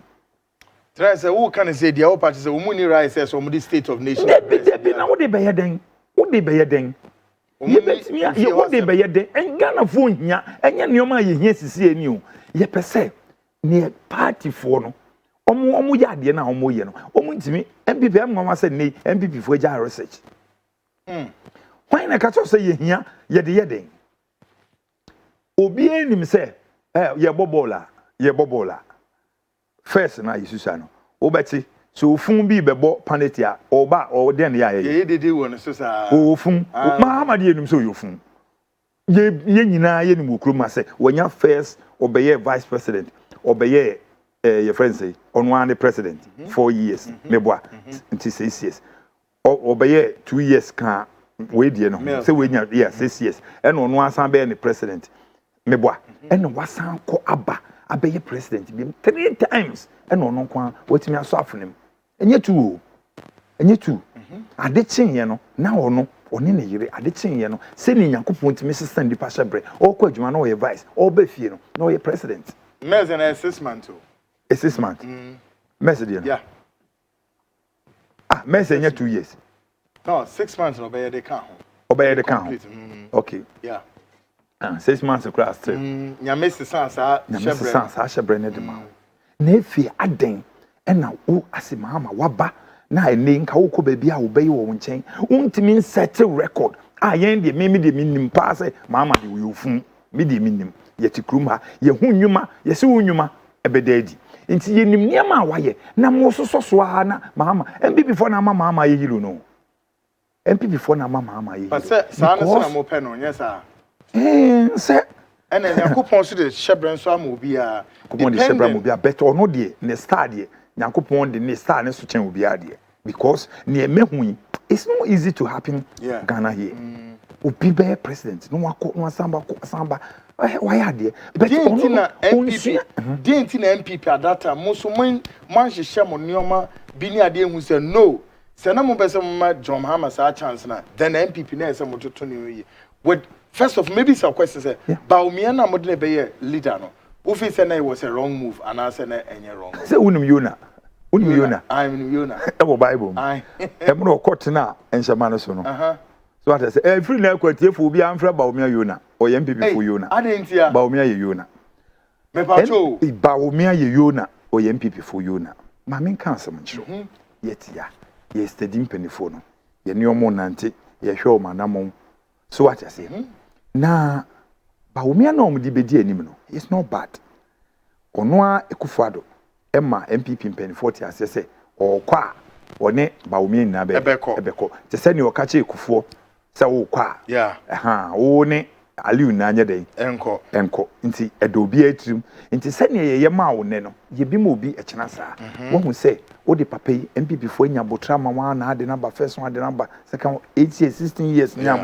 try say who can say dia party say omuni right say so the state of nation be na wo de be yeden ye betimi ye wo de be yeden en Ghana fo hia enye ne oma ye hia sisi ani o ye pese ne party fo no omo ya de na omo ye no omo ntimi MPP am ngoma say nei MPP fo ja research why na ka to say ye hia ye de yeden obi enim say ye bobola first na yisusa no obeti so ofun bi bebo panetia oba o den ya ye dede won so sa ofun mahamadi enum so yofun ye nyina ye nim okroma say wonya first obeye vice president obeye your friend say onwa the president 4 years meboa until 6 years obeye 2 years kan we die no say we nya 6 years and onwa asan be the president meboa and wasan ko aba abeye president bi 3 times and ono kwa wetimi aso afonem enye tu ade chenye no na ono oni ne yire ade chenye no se ni Nyankopon timi sister ndi pasha bre okwa adwuma na o ye vice o ba fie no na o ye president mes and assessment to assessment mes dia yeah mes enye 2 years no 6 months no be dey kan ho obey the kan okay yeah 6 months across still nyame sesa sa shebre ne de ma na efi aden na wo asimama waba na ene nka wo ko baabi a wo bayi wo nchen untimi settle record yen de me de minim pa se mama de wo fun me de minim ye tikrum ha ye hunwuma ye se hunwuma ebedadi nti ye nim niam a waye na mo soso ha na mama MPP for na mama ye hiro no MPP for na mama ye hiro but sa na mo pe no nya sa se and Nyankopon so de shebre nso am obi a Nyankopon de shebre am obi a better no de ne star de Nyankopon de ne star ne so chen obi a de because ne mehu it's not easy to happen Ghana here obi be president no wako no samba why are there but didn't na NPP at that time mo so man hye mo nioma bi ni ade hu say no say na mo be say mo John Mahama sa chance na then NPP na say mo toto ne with first of maybe some question say Baumia na mo de be leader no who feel say na it was a wrong move and I say na enye wrong say unum Yona I'm Yona e Bible e mo no court na enhyama no so no so what I say every na kwatie fo bi amfra Baumia Yona or NPP for Yona adentia Baumia ye Yona me pacho Baumia ye Yona or NPP for Yona ma men kan sam nchiro yetia ye steady mpanifo no ye ne omo nante ye hwe o manamom so what I say na Baumia no omdi bedi anim no it's not bad ono a ekufuado Emma NPP mpanifo ti ase se okwa one Baumia na be ebeko te se ne okache ekufuo se wo kwa wo ne Aliu na anya den enko nti edobi atrim nti se ne ye ma wo ne no ye bi mo bi ekena saa wo hu se wo de papa yi MPP fo nya botra ma wa na ade number first one ade number second 8 years 16 years nya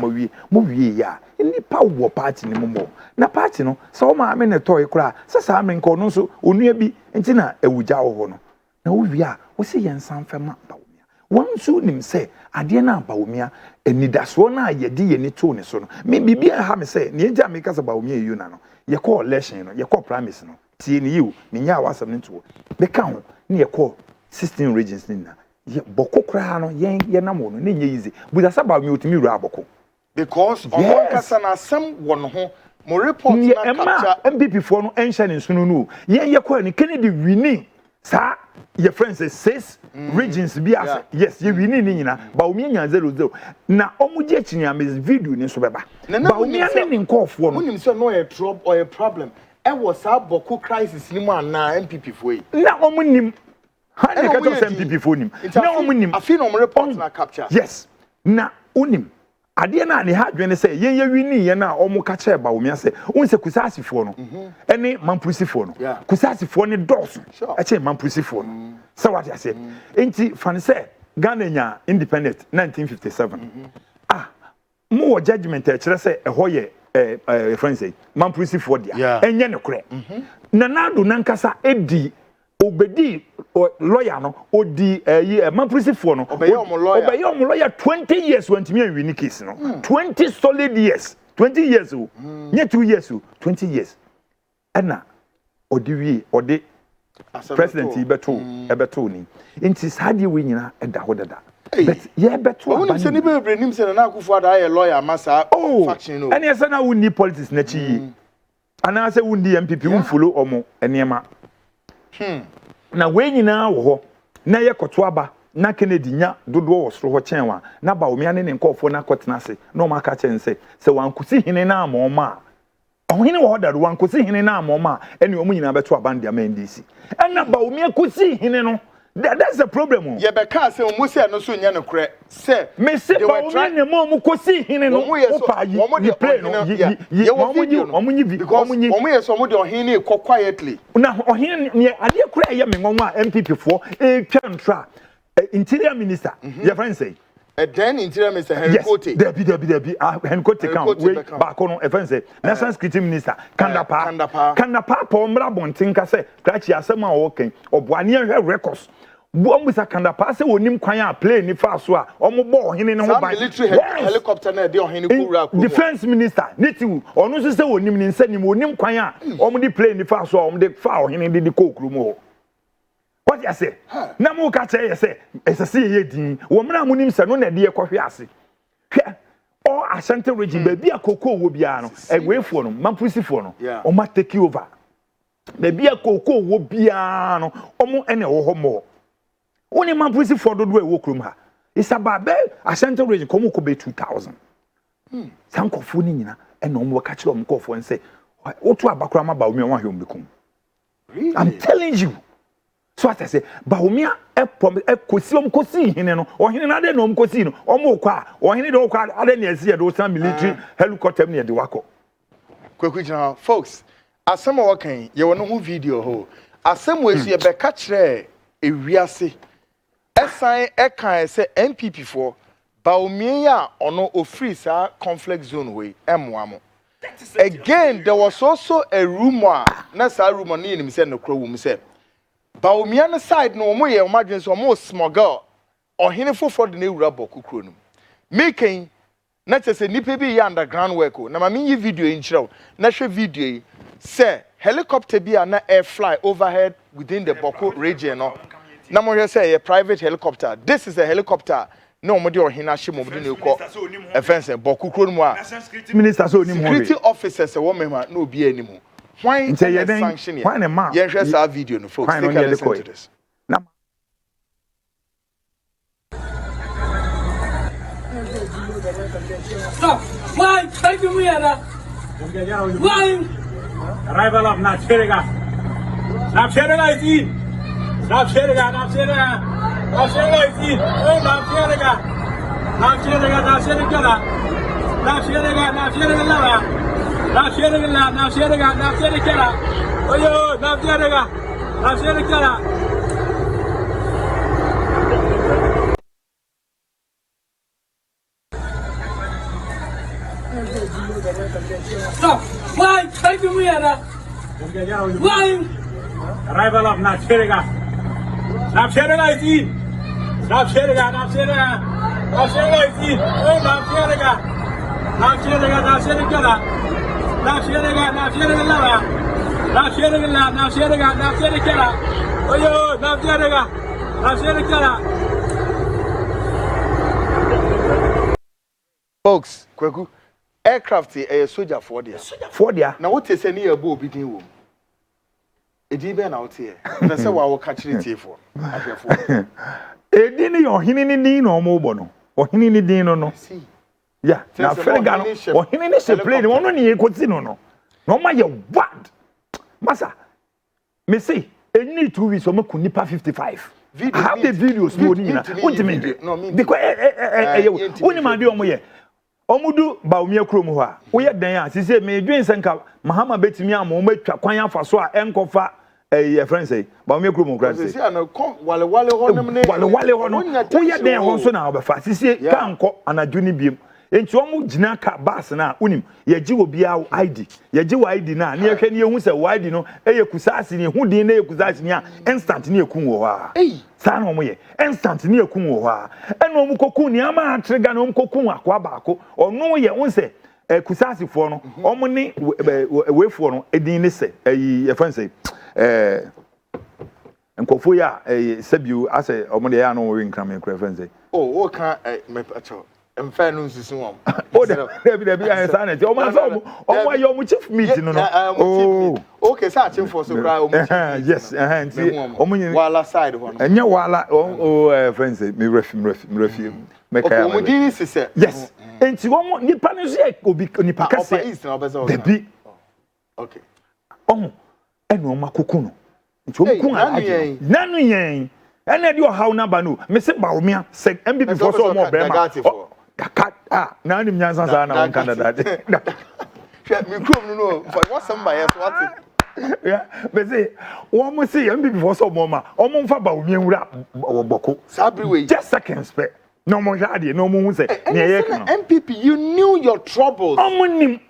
mo wie ya ni pa wo party ni mo na party no se wo ma me ne toy kura se sa me nko no so onua bi nti na ewuja wo ho no na wo wie a wo se ye nsan fa ma Baumia wansu nim se ade na Baumia enidaso na yedi ye ni to ne so no me bibia ha me se ne nja me kasa Baumia Yona no ye call election no ye call promise no tie ni you me nya awasam ne to be ka ho ne ye call 16 regions ni na ye boko kra no ye nam wo no ne nye easy buza sa Baumia otimi ru aboko because on kasa na sam won ho mo report na capture MPP for no enhye ne sunu no ye call ni Kennedy winning sa your friends say 6 regions bi as yes ye wini ni nyina Baumia nya 0-0 na omuje chinya me video ni so beba Baumia ni nkofo no unim say no a trouble or a problem e was a boko crisis ni mu na MPP fo yi na omunim ha ne ka to MPP fo nim na omunim afi no report na capture yes na onim ade na ne ha dwene say ye wini ye na omu ka che Baumia say unse kusasifo no ene mampusifo no kusasifo ne dos e che mampusifo no so what I say enti fan say Ghana nya independent 1957 mo judgment e kire say e hoye friends say mampusifo dia enye ne kure na nado nankasa edi obedi lawyer no odi mampusifo no obeye om lawyer 20 years when me win case no 20 solid years 20 years o nya 2 years o 20 years ana odi wi odi president ebeto ni nti sade we nyina eda ho dada but ye beto abani se ni bebre nim se na akufo ada ye lawyer masa faction no ene ese na woni politics na chi ana se wundi MPP won follow omo enema na we nyina wo ho na ye koto aba na Kennedy nya dodo wo soro ho chenwa na Baumia ne nkofo na kotena se na o maka chen se wankusi hene na amoma ohene wo hodaro wankusi hene na amoma ene omu nyina beto abandi ama NDC na Baumia kusi hene no that's the problem ye be ka se omu se no so nya no kure se me se Baumia ne mo mu kusi hene no opa yi play no ye omu nyi bi omu ye so omu de ohene ko quietly na ohene ne ade kure ye me ngonwa MPP fo twa ntra interior minister your friend say then interior minister Henry Kote Debi Henry Kote kan we ba ko no friend say national security minister Kandapa po mra bontin ka say krachi asema o ken oboane hwe records bo sa Kandapa say onim kwan a plane ni fa so a omo bo ohene ne ho ban military helicopter na de ohene kura ko defense minister nitu onu so say onim ni nsanim onim kwan a omo di plane ni fa so a omo de fa ohene di kokuru mo what you say na mo ka che say esese ye din wo mra munim se no na de yekohwe ase hwe o Ashanti region ba bia koko wo bia no egwefo no mampusifo no o ma take over ba bia koko wo bia no omo ene wo ho mo woni mampusifo dodo e wo krom ha isababe Ashanti region komo ko be 2000 sankofo ni nyina ene omo ka che omo kofo nse otu abakura ma ba omi won ahwe ombekum I'm telling you. So what I say, Baumia kosi hine no, ohine na de no kosi no, omo kwa, ohine de kwa ade na esi do san military helicopter ne de wako. Kwekwijina folks, asem wo kan ye wono hu video ho. Asem wo esi e be ka kire ewiase. Esan e kan se NPP for Baumia or no ofrisa conflict zone way M1. Again, there was also a rumor, Nasa rumor near him said no crow said. Baumiana side no more imagines or more smuggle or hinful for the new rubber kukunum. Making not as a nippy underground work. Now, I mean, video in show, natural video say helicopter be an air fly overhead within the Boko region. Now, more say a private helicopter. This is a helicopter. No, Modi or Hinashi Mobile a fence and Boku Kronwa. Security officers, a woman, no be anymore. Why sanction? Why a man? Yes, our video, no folks. Take a listen to this. Stop! Why? Thank you, Miana. Why? Arrival of Nacheriga. Nacheriga is in. Nacheriga, Nacheriga. Nacheriga is in. Oh, Nacheriga. Nacheriga, Nacheriga. Nacheriga, Nacheriga. Nacheriga, Nacheriga, Nacheriga. Oh, yo, Nacheriga. Nacheriga. Stop! Why? Thank you, Miana. Why? Arrival of Nacheriga. Nacheriga is in. Nacheriga, Nacheriga. Nacheriga is in. Oh, Nacheriga. Nacheriga, Nacheriga. Nacheriga, Nacheriga. Nacheriga, Nacheriga, Nacheriga. Oh, yo, Nacheriga. Nacheriga. Folks, Kweku. Aircraft a soldier for there. For there. Now what is any abo bidding room? A deben out here. That's how I will catch it for. A dinner or hinny no mobono or hinny dino no. See. Yeah, now Fergano or hinny play the one on the Ecotino. No matter what. Massa, me say, a need 2 weeks or Makunipa 55. I have the videos, no, because only my dear. Omudu Baumia Krumwa. We are there. She said, May doing Sanka, Mahama Betimia, Momet, Quanya Fasoa, and Kofa, a friend say, Baumia Krumu. We are there also now, but fast. She said, Kanko and a juni beam. And Chomu Jinaka Basana, Unim, Yajiwo Biao ID, Yajiwa ID na, near Kenya, who said, why do you know, Kusasini, who didn't Kusasinia, instant near Kunwa. San Omoye, instant near Kunwa. And no Mukokuni, Ama, Treganum Kokuma, Quabaco, or no, ye won't say, a Kusasi for no, Omoni, away for no, a dinese, a fancy, and Kofuya, a Sebu, as a Omodiano income in Crevense. Oh, what can't make a child? And fair news is one. Oh, there be a sanity. Oh, my son, oh, my young chief meeting. Oh, okay, searching for so yes, and see, while side one. And your walla, friends, me refuse. Make a yes. And to one Nipanis will be Nipacasa East, the big. Okay. Oh, and no Makukuno. None yang. And then you how Nabanu, Mr. Baumia said, and before so more Brema. Now the Yansan are in Canada. What's somebody else? Yeah, but say, one must say, and before so more, almost about me or Boko. Sabri, just seconds, no more daddy, no more say, NPP, you knew your troubles. And then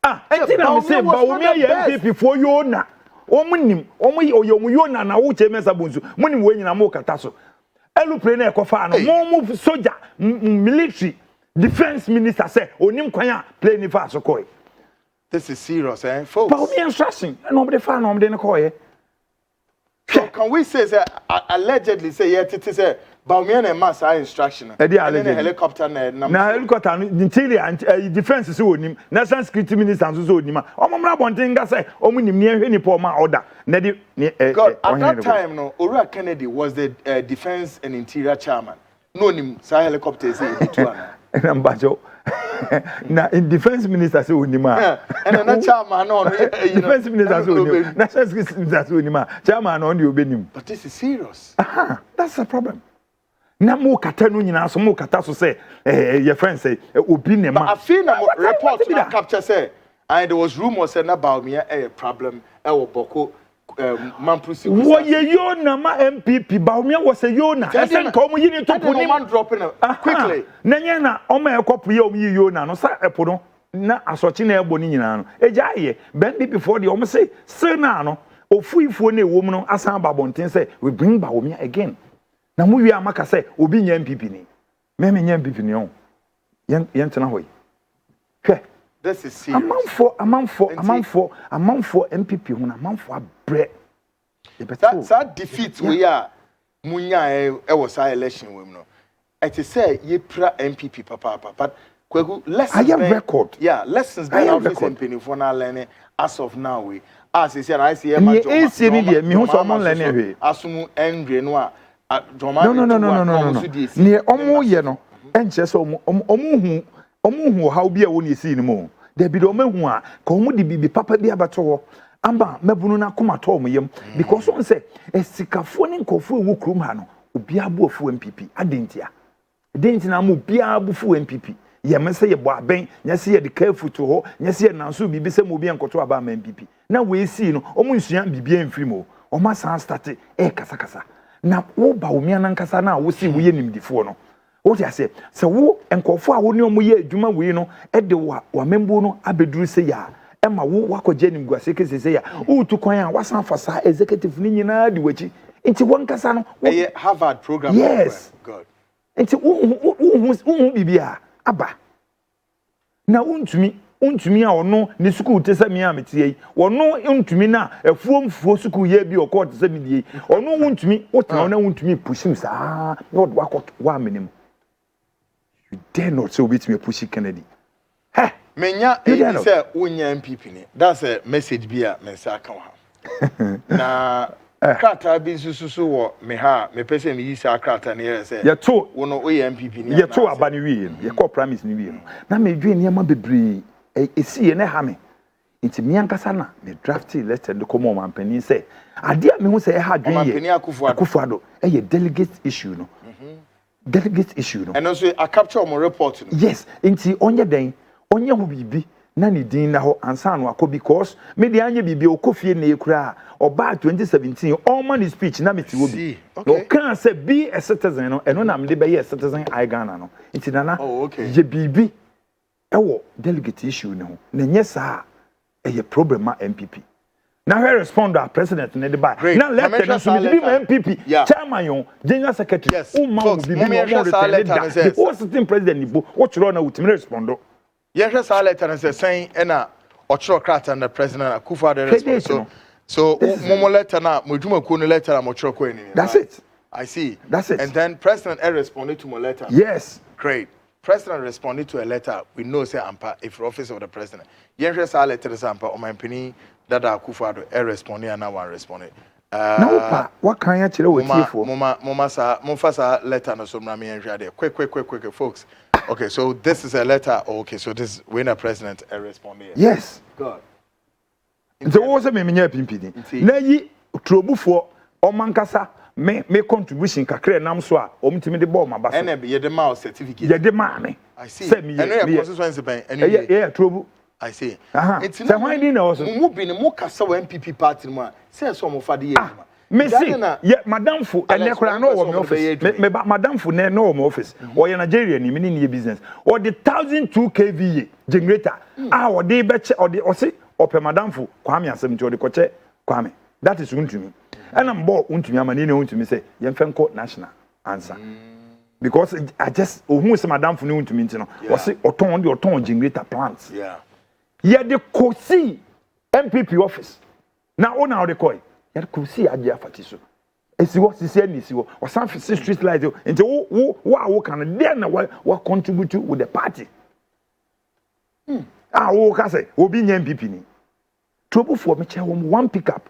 I say, Baumia, NPP for you now. Omunim, oyomuyona na uche mesa bunzu. Muni wenyi na moka taso. Aeroplane ekofa no mo soldier, military, defense minister say onim kwanya plane fa so koi. This is serious, folks. But me instruction, nobody fa no dey koi. So can we say allegedly say yeah it say Baumia na mass instruction. And then helicopter na helicopter until defense is onim, national security minister so onim. Omomra bontinga say omunim ne hwe ni ma order. God, at that time no, Ora Kennedy was the defense and interior chairman. No nim sa helicopter say Nambajo. Na in defense minister say onima. And another chairman no defense minister say onima. National security minister say onima. Chairman on the obenim. But this is serious. That's the problem. Na mo kata no nyina so mo kata so say your friend say obi ne ma. But I feel na report na capture say and there was rumors say na Baumia a problem e wo Boko Mamprusi. What ye Yona, my MPP, Baumia was a Yona. I said, come you need to put one dropping quickly. Nanyana, Oma copy of Yona, no, sir, Epono, na assortina bonina. Ejaye, Bendy before the Oma say, Sir Nano, or free for a woman, as Sam Babontin say, we bring Baumia again. Now, we are Maka say, Obi MPP. Meme MPP, no. Yantanahoy. This is serious. A month for MPP, when a month for bread. That defeat we are Munya was our election women. It is say ye pra MPP papa, but lessons. I have record. Yeah, lessons by office and penny for now learning as of now. We as I said, I see a me who someone learning. Asumu Andre Noir. No. Near Omo Yeno, and just Omu how be a one you see no more. There be the man who are come be papa be abato. Amba mebununa kuma to yam because one say a sikafoni kofu wu krum ha no obi abo fu MPP adentia dentina mo bia abo fu MPP ye mese ye bo aben nya se ye de careful to ho nya se ye nanso bibi se mo bia nkoto aba ma MPP na we see no omo nsua bibia mfiri mo o ma san start kasa na wo ba wo mia nan kasa na wo si wo ye nimdifo no what you say so wo enkofo a wo ne omo ye adwuma we no e de wa membo no abeduru se ya Emma wo wakoje nim guase ke sese ya o tu kwan a wasan fa sa executive ni nyina di wachi nti won kasa no Harvard program. Yes, God. Nti wo bibia aba na untumi a ono ni school te sami ametie yi ono untumi na efuomfuo school ye bi okọ te sami die ono untumi wotena na untumi pushim sa na wakọ wa menim you dare not say obetumi push Kennedy. Menya say unya MPP ni. That's a message bia mensa kan ha. Na krata bi susu wo me ha me pese me yisa krata ne ye say. Ye to wono oye MPP ni. Ye to abani wi ye call promise ni wi no. Na me dwe ne ma bebre esi ye ne ha me. Nti me ankasa na me draft letter de komo mampani say ade a me hu say ha dwen ye. Mampani Akufuado ye delegate issue no. Delegate issue no. And also I capture my report no. Yes, nti onye den onye hu bibi na ni din na ho ansa no akọ because me de anye bibi okofie na ekura oba 2017 all man speech na meti wo bi no kan say be a citizen no eno na me de be a citizen I Ghana no nti na je bibi ewo delegate issue ne ho na nye sa eye problem ma MPP na he respond to president ne de ba na letter no so me be MPP chairman yon general secretary o ma wo bibi mo return o sitting president ni bo wo chiro na utimi respond. Yes, I let her say, Enna, or Chocrat and the president, Kufa, so Momo letter now, Mujuma Kuni letter, and Mochoko. That's it. I see. That's it. And then President responded to my letter. Yes. Great. President responded to a letter. We know, say, Ampa, if office of the president. Yes, I let her Ampa, or my penny, that I Kufa responded, and now one responded. No, what can you tell with you for? Mufasa letter, no, so Rami and Jade. Quick, folks. Okay, so this is a letter. Okay, so this when a president responded. Yes. God. There was a menya pimpidi. Na yi trobufo omankasa me contribution kakra nam so a omtimi de ball maba so. And ye de ma certificate. Ye de ma me. I see. And your constituency ban. Yeah, trobu. I see. It's so why didn't also. Mu bi ne mu kasa wa MPP party mu a say so mo fade ye ma. Me see, yeah, Madam Fu, and I know what my office. Madam Fu, no my office. Or in Nigeria, ni mini business. Or the 1,002 kVA generator. Or they betcha or the Ossi, or per Madam Fu, Kwame and 70 or the Coche, Kwame. That is to me. And I'm bought unto me, I'm an to me say, Yemfenco national answer. Because I just, who is Madam Fu to me, or say, or ton generator plants. Yeah. Yeah, the Kosi MPP office. Now, on how they call it. Ya kusi agia fatiso esiwo sisi anisiwo o san fisi street light nti wo kan there na wa contribute with the party wo ka say obi nya MPP ni trouble for me che one pickup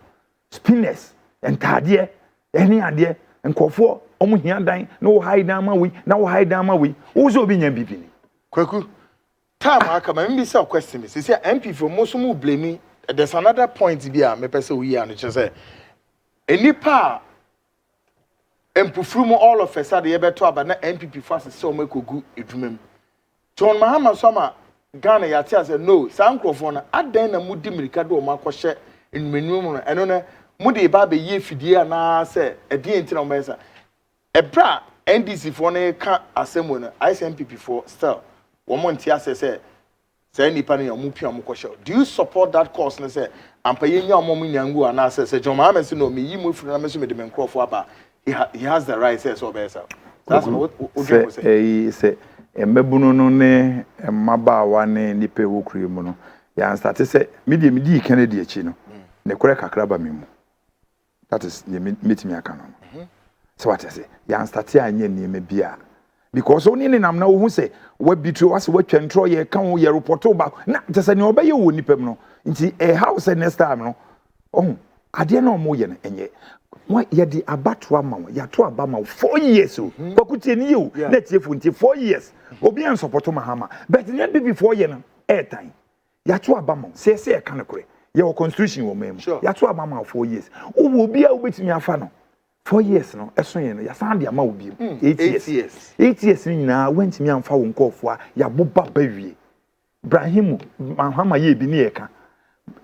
spinners entade any ade nkofo omo hia dan na wo hide dan ma we na wo hide dan ma we wo so obi nya MPP ni Kwaku time aka ma me say question is say MPP for most mu blame. There's another point here. Me person we are. Which say, any pa empufrumo all of us are the able to have na MPP fast so make go edumem. John Mahama Soma Ghana yati say no. Some microphone aden na mudi mirika do ma kwhye enmenum no eno na Mudi Babe ye fidia na say a dinner mesa. A bra NDC for ne can't assemble NPP for still. 1 month say any panny or Mupia Mukosho. Do you support that cause? And say, I'm paying your mom in Yangu and I say, John Mamas, no, me, you move from the men for he has the right, says so better. That's what you say. A mebuno ne a maba one nipe wukrimuno. Ya started say, midi Kennedy chino. Ne correct a crabba mimo. That is the meet me a canon. So what I say, ya started a near beer. Because only in am now who say, what betray us, what can try ye come ye report back. Not just an obey you, Nipemno. Into a house and next time, no. Oh, I dare no more yen, and yet. What ye the abattoir mamma, ya to Abama 4 years, so. What could you, let you for 4 years? Obian support Mahama, but not before yen, airtime. Ya to Abama, say a canacre. Your constitution will meme. Ya to Abama 4 years. Who will be out with me a funnel? 4 years no eso yen ya san dia ma obi 8 years 8 years ni na went me amfa won kofo ya boba bawie Ibrahim mahama ye bi ni eka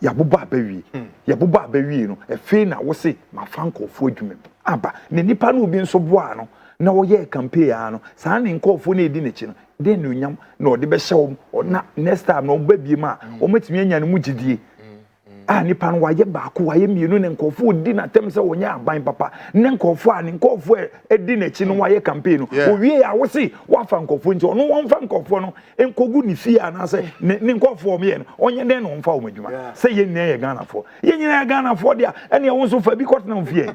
ya boba bawie ya boba bawie no e fe na wo se ma fan kofo adwumem aba ne nipa no obi nso boa no na wo ye campaign ano san ne kofo na edi ne chi no den no nyam na odi be hye na next time no ba bi ma o metimi anya ne mu gidie nipa no waye baako waye mienu ne nkofo di na tem se wonya aban papa ne nkofo ne nkofo edi na chi no waye campaign no owie a wo se wafa nkofo nti ono won fa nkofo no enkogu ni fie na se ne nkofo me no onye den no mfa wo madwuma se ye nyina ye Ghana fo ye nyina ye Ghana fo dia ene wo so fa bi kot na fie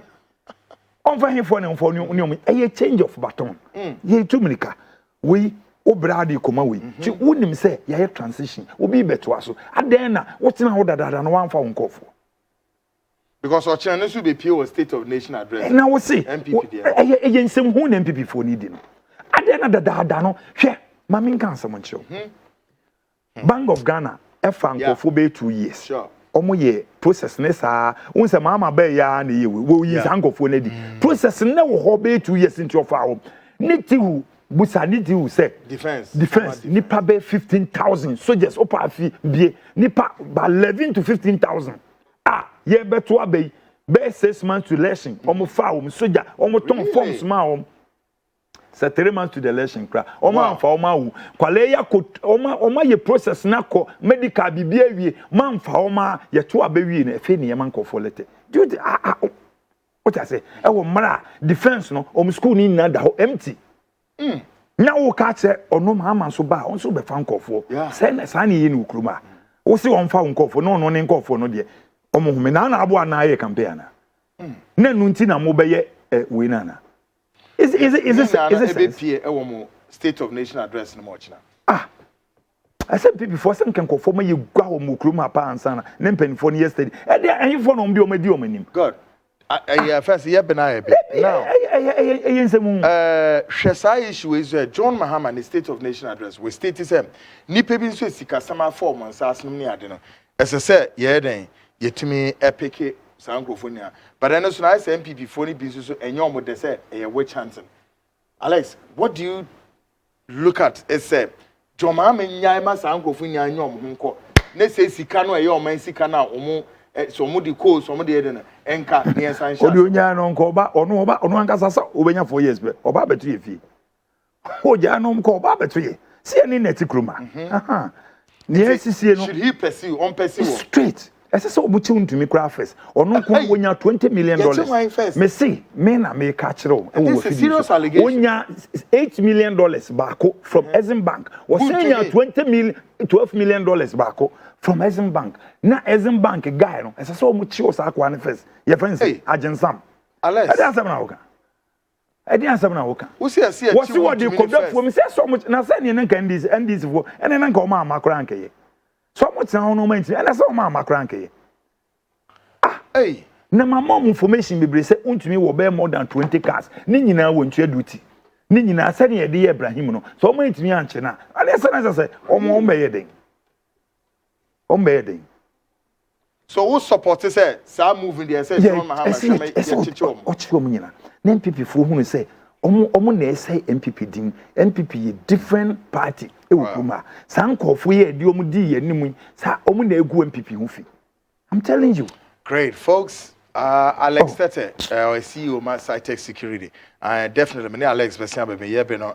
on fa he fo ne mfo ne ye change of baton ye tumnika we obradi koma we ti wonim say ya transition obi beto aso aden na wotina ho dadada no wanfa wonkofo because o channel so be pure state of nation address na wo see NPP there eye nsem hu na NPP fo ni di no aden na dadada no hwe mami nkan sam ncho Bank of Ghana efa nkofo be 2 years sure omo ye process ne sa unse mama be ya na ye we yi nkofo na di process ne wo ho be 2 years into of our nitihu Busanidi who said defense nipa be 15,000 soldiers opa bie nipa ba 11 to 15,000 ye beto abey be 6 months to election omo fa soldier omo ton forms ma 3 months to the election kra omo anfa omo awu kwale ya omo ye process na ko medical bibia wie man fa omo ye to abewie na efe ne ye man ko folete do what I say e wo mara defense no omo school ni na da ho empty na wo ka che ono ma so ba on so be fa nkofo say na sa na ye ni ukruma wo se on fa nkofo no ne nkofo no de omo hume na abo ana ye campaign na nu nti na mo be ye we na is this NPP e wo mo state of nation address no mo china I said before some can confirm you gwa wo mo ukruma pa ansa na mpanifo no yesterday e de ahifo no mbi o madi o manim god first ye be na now Shesa issue is John Mahama in the State of Nation address. We state is nipa bi nso sika sama form on sas num ne ade no. As I say, ye den yetimi epic sangrofonia. But then so na say NPP phone bi nso enyo mo de say e witch hunting. Alex, what do you look at? It say John Mahama nyai ma sangrofonia enyo mo nko. Ne say sika no e yo man sika na omo so mo di call so mo de ede na enka ne ensancha odi onya no nko oba ono ankasa sa obenya 4 years be oba betu ye fi oja no nko oba betu ye si eni neti kruma ne sisi no should he pursue on pursue straight ese so obuchi ntumi kra first ono nko wonya $20 million me see me na me ka kire o wo fi wonya $8 million baako from Exim Bank wo senya $12 million baako from Exim Bank na Exim Bank guy no ese so omuchi o sa akwa ne first your friend say agensam Alex ade asem na woka ade asem na woka wo see ase what the kodafo me say so much na say ne nka NDC fo ene nka o ma amakra nka ye so much na no man ene say o ma amakra nka ye na my mom information be say untumi wo be more than 20 cars ni nyina wo ntua duty ni nyina say ne de Ibrahim no so o ma ntumi anche na ade say o mo be ye den so who support say sa moving there say John Mahama chicho nyina na NPP fo hu say omo na say NPP din NPP ye different party e wo kuma sa nkofo ye di omo di ye nimu sa omo na egu NPP hu fi I'm telling you. Great, folks. Alex Tete, CEO of Cytech Security. Definitely, many Alex Besiabe,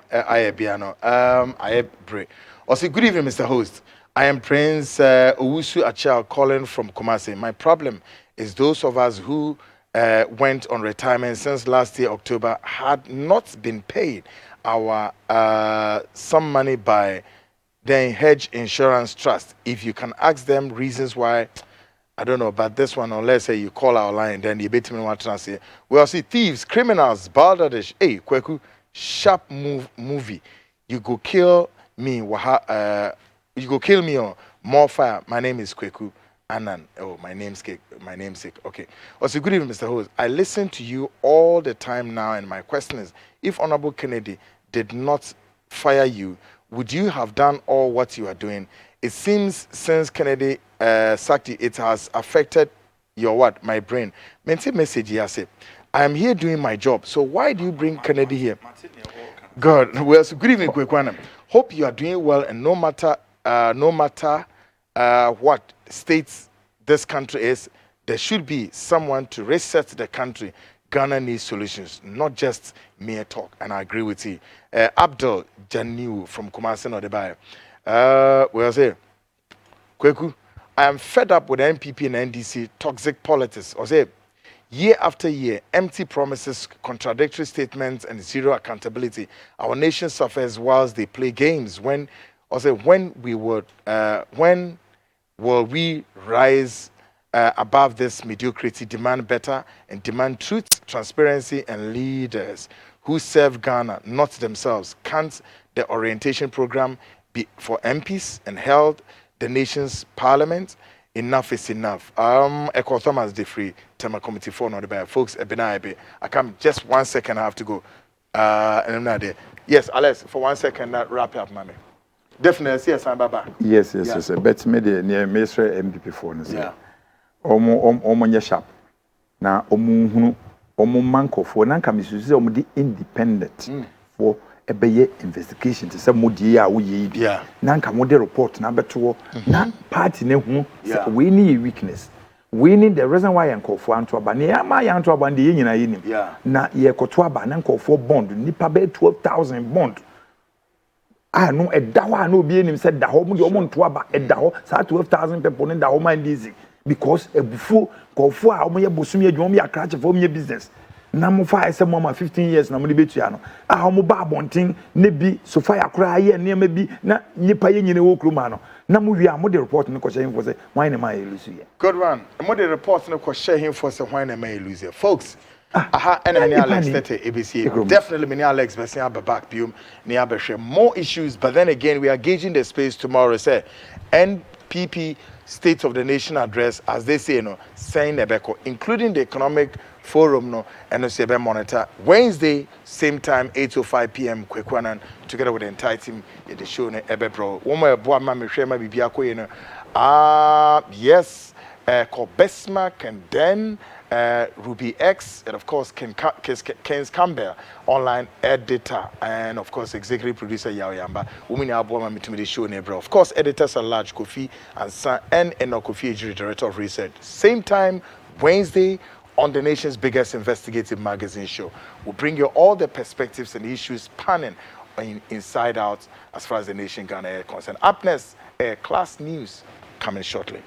I break. Also, good evening, Mr. Host. I am Prince Owusu Achal calling from Kumasi. My problem is those of us who went on retirement since last year, October, had not been paid our some money by the Hedge Insurance Trust. If you can ask them reasons why, I don't know, but this one, unless say you call our line, then you bet me what to say. We all see thieves, criminals, Bangladesh. Hey, Kweku, sharp movie. You go kill me, you go kill me or more fire. My name is Kweku Anan. Oh, my namesake. Okay. Also, good evening, Mr. Host. I listen to you all the time now, and my question is, if Honorable Kennedy did not fire you, would you have done all what you are doing? It seems since Kennedy sacked you, it has affected your what? My brain. Mental message here say, I am here doing my job. So why do you bring Kennedy here? God, well, so good evening, Kwekwana. Hope you are doing well, and no matter what state this country is, there should be someone to reset the country. Ghana needs solutions, not just mere talk, and I agree with you. Abdul Janiu from Kumasi Odebayo. Well, say, Kweku, I am fed up with NPP and NDC toxic politics. Or say, year after year, empty promises, contradictory statements, and zero accountability. Our nation suffers whilst they play games. When will we rise above this mediocrity, demand better, and demand truth, transparency, and leaders who serve Ghana, not themselves? Can't the orientation program be for MPs and held the nation's parliament? Enough is enough. Echo Thomas de Free, Tema Committee for not the folks. I come just 1 second. I have to go. And I'm not there. Yes, Alex, for 1 second, wrap up, mommy. Definitely, yes, I'm Baba. Yes. But me the near Minister MPP for yeah. Omo sharp. Na omo manko for nanka misuzi omo di independent for ebeye investigation to say modi a wo ye bi nanka mo de report na beto na party ne hu we need weakness. We need the reason why yanko for anto aba ne ama yanto aba de nyina yenim na ye koto aba nanko for bond nipa be 12,000 bond. Ah no edaho na obi enim said da ho mo de omo nto aba edaho sa 12,000 people in da ho man easy because ebufu kofo a omo ye bosumi adwom ya krache for omo business na mo fa ese mo ma 15 years na mo de betua no ah omo ba bonten ne bi so fa ya kra ye ne ma bi na nipa ye nyine wo kroma no na mo wi a mo de report no ko share him for say why na ma lose here. Good one. Mo de report no ko share him for say why na ma lose here. Folks, and Alex Tete ABC. Definitely many Alex Bessia back bium near Beshe. More issues, but then again we are gauging the space tomorrow. Say NPP State of the Nation address, as they say, saying Ebeko, including the economic forum, and the monitor Wednesday, same time, 8:05 p.m. Kwekwanan, together with the entire team, the show Ebebro. Yes, Besmark, and then Ruby X, and of course Ken's Campbell, online editor, and of course executive producer Yao Yamba. Women are born to the show Nebro. Of course, editors are large Kofi and Eno Kofi Ejiri, director of research. Same time, Wednesday, on the nation's biggest investigative magazine show. We'll bring you all the perspectives and issues panning inside out as far as the nation Ghana is concerned. Up next, class news coming shortly.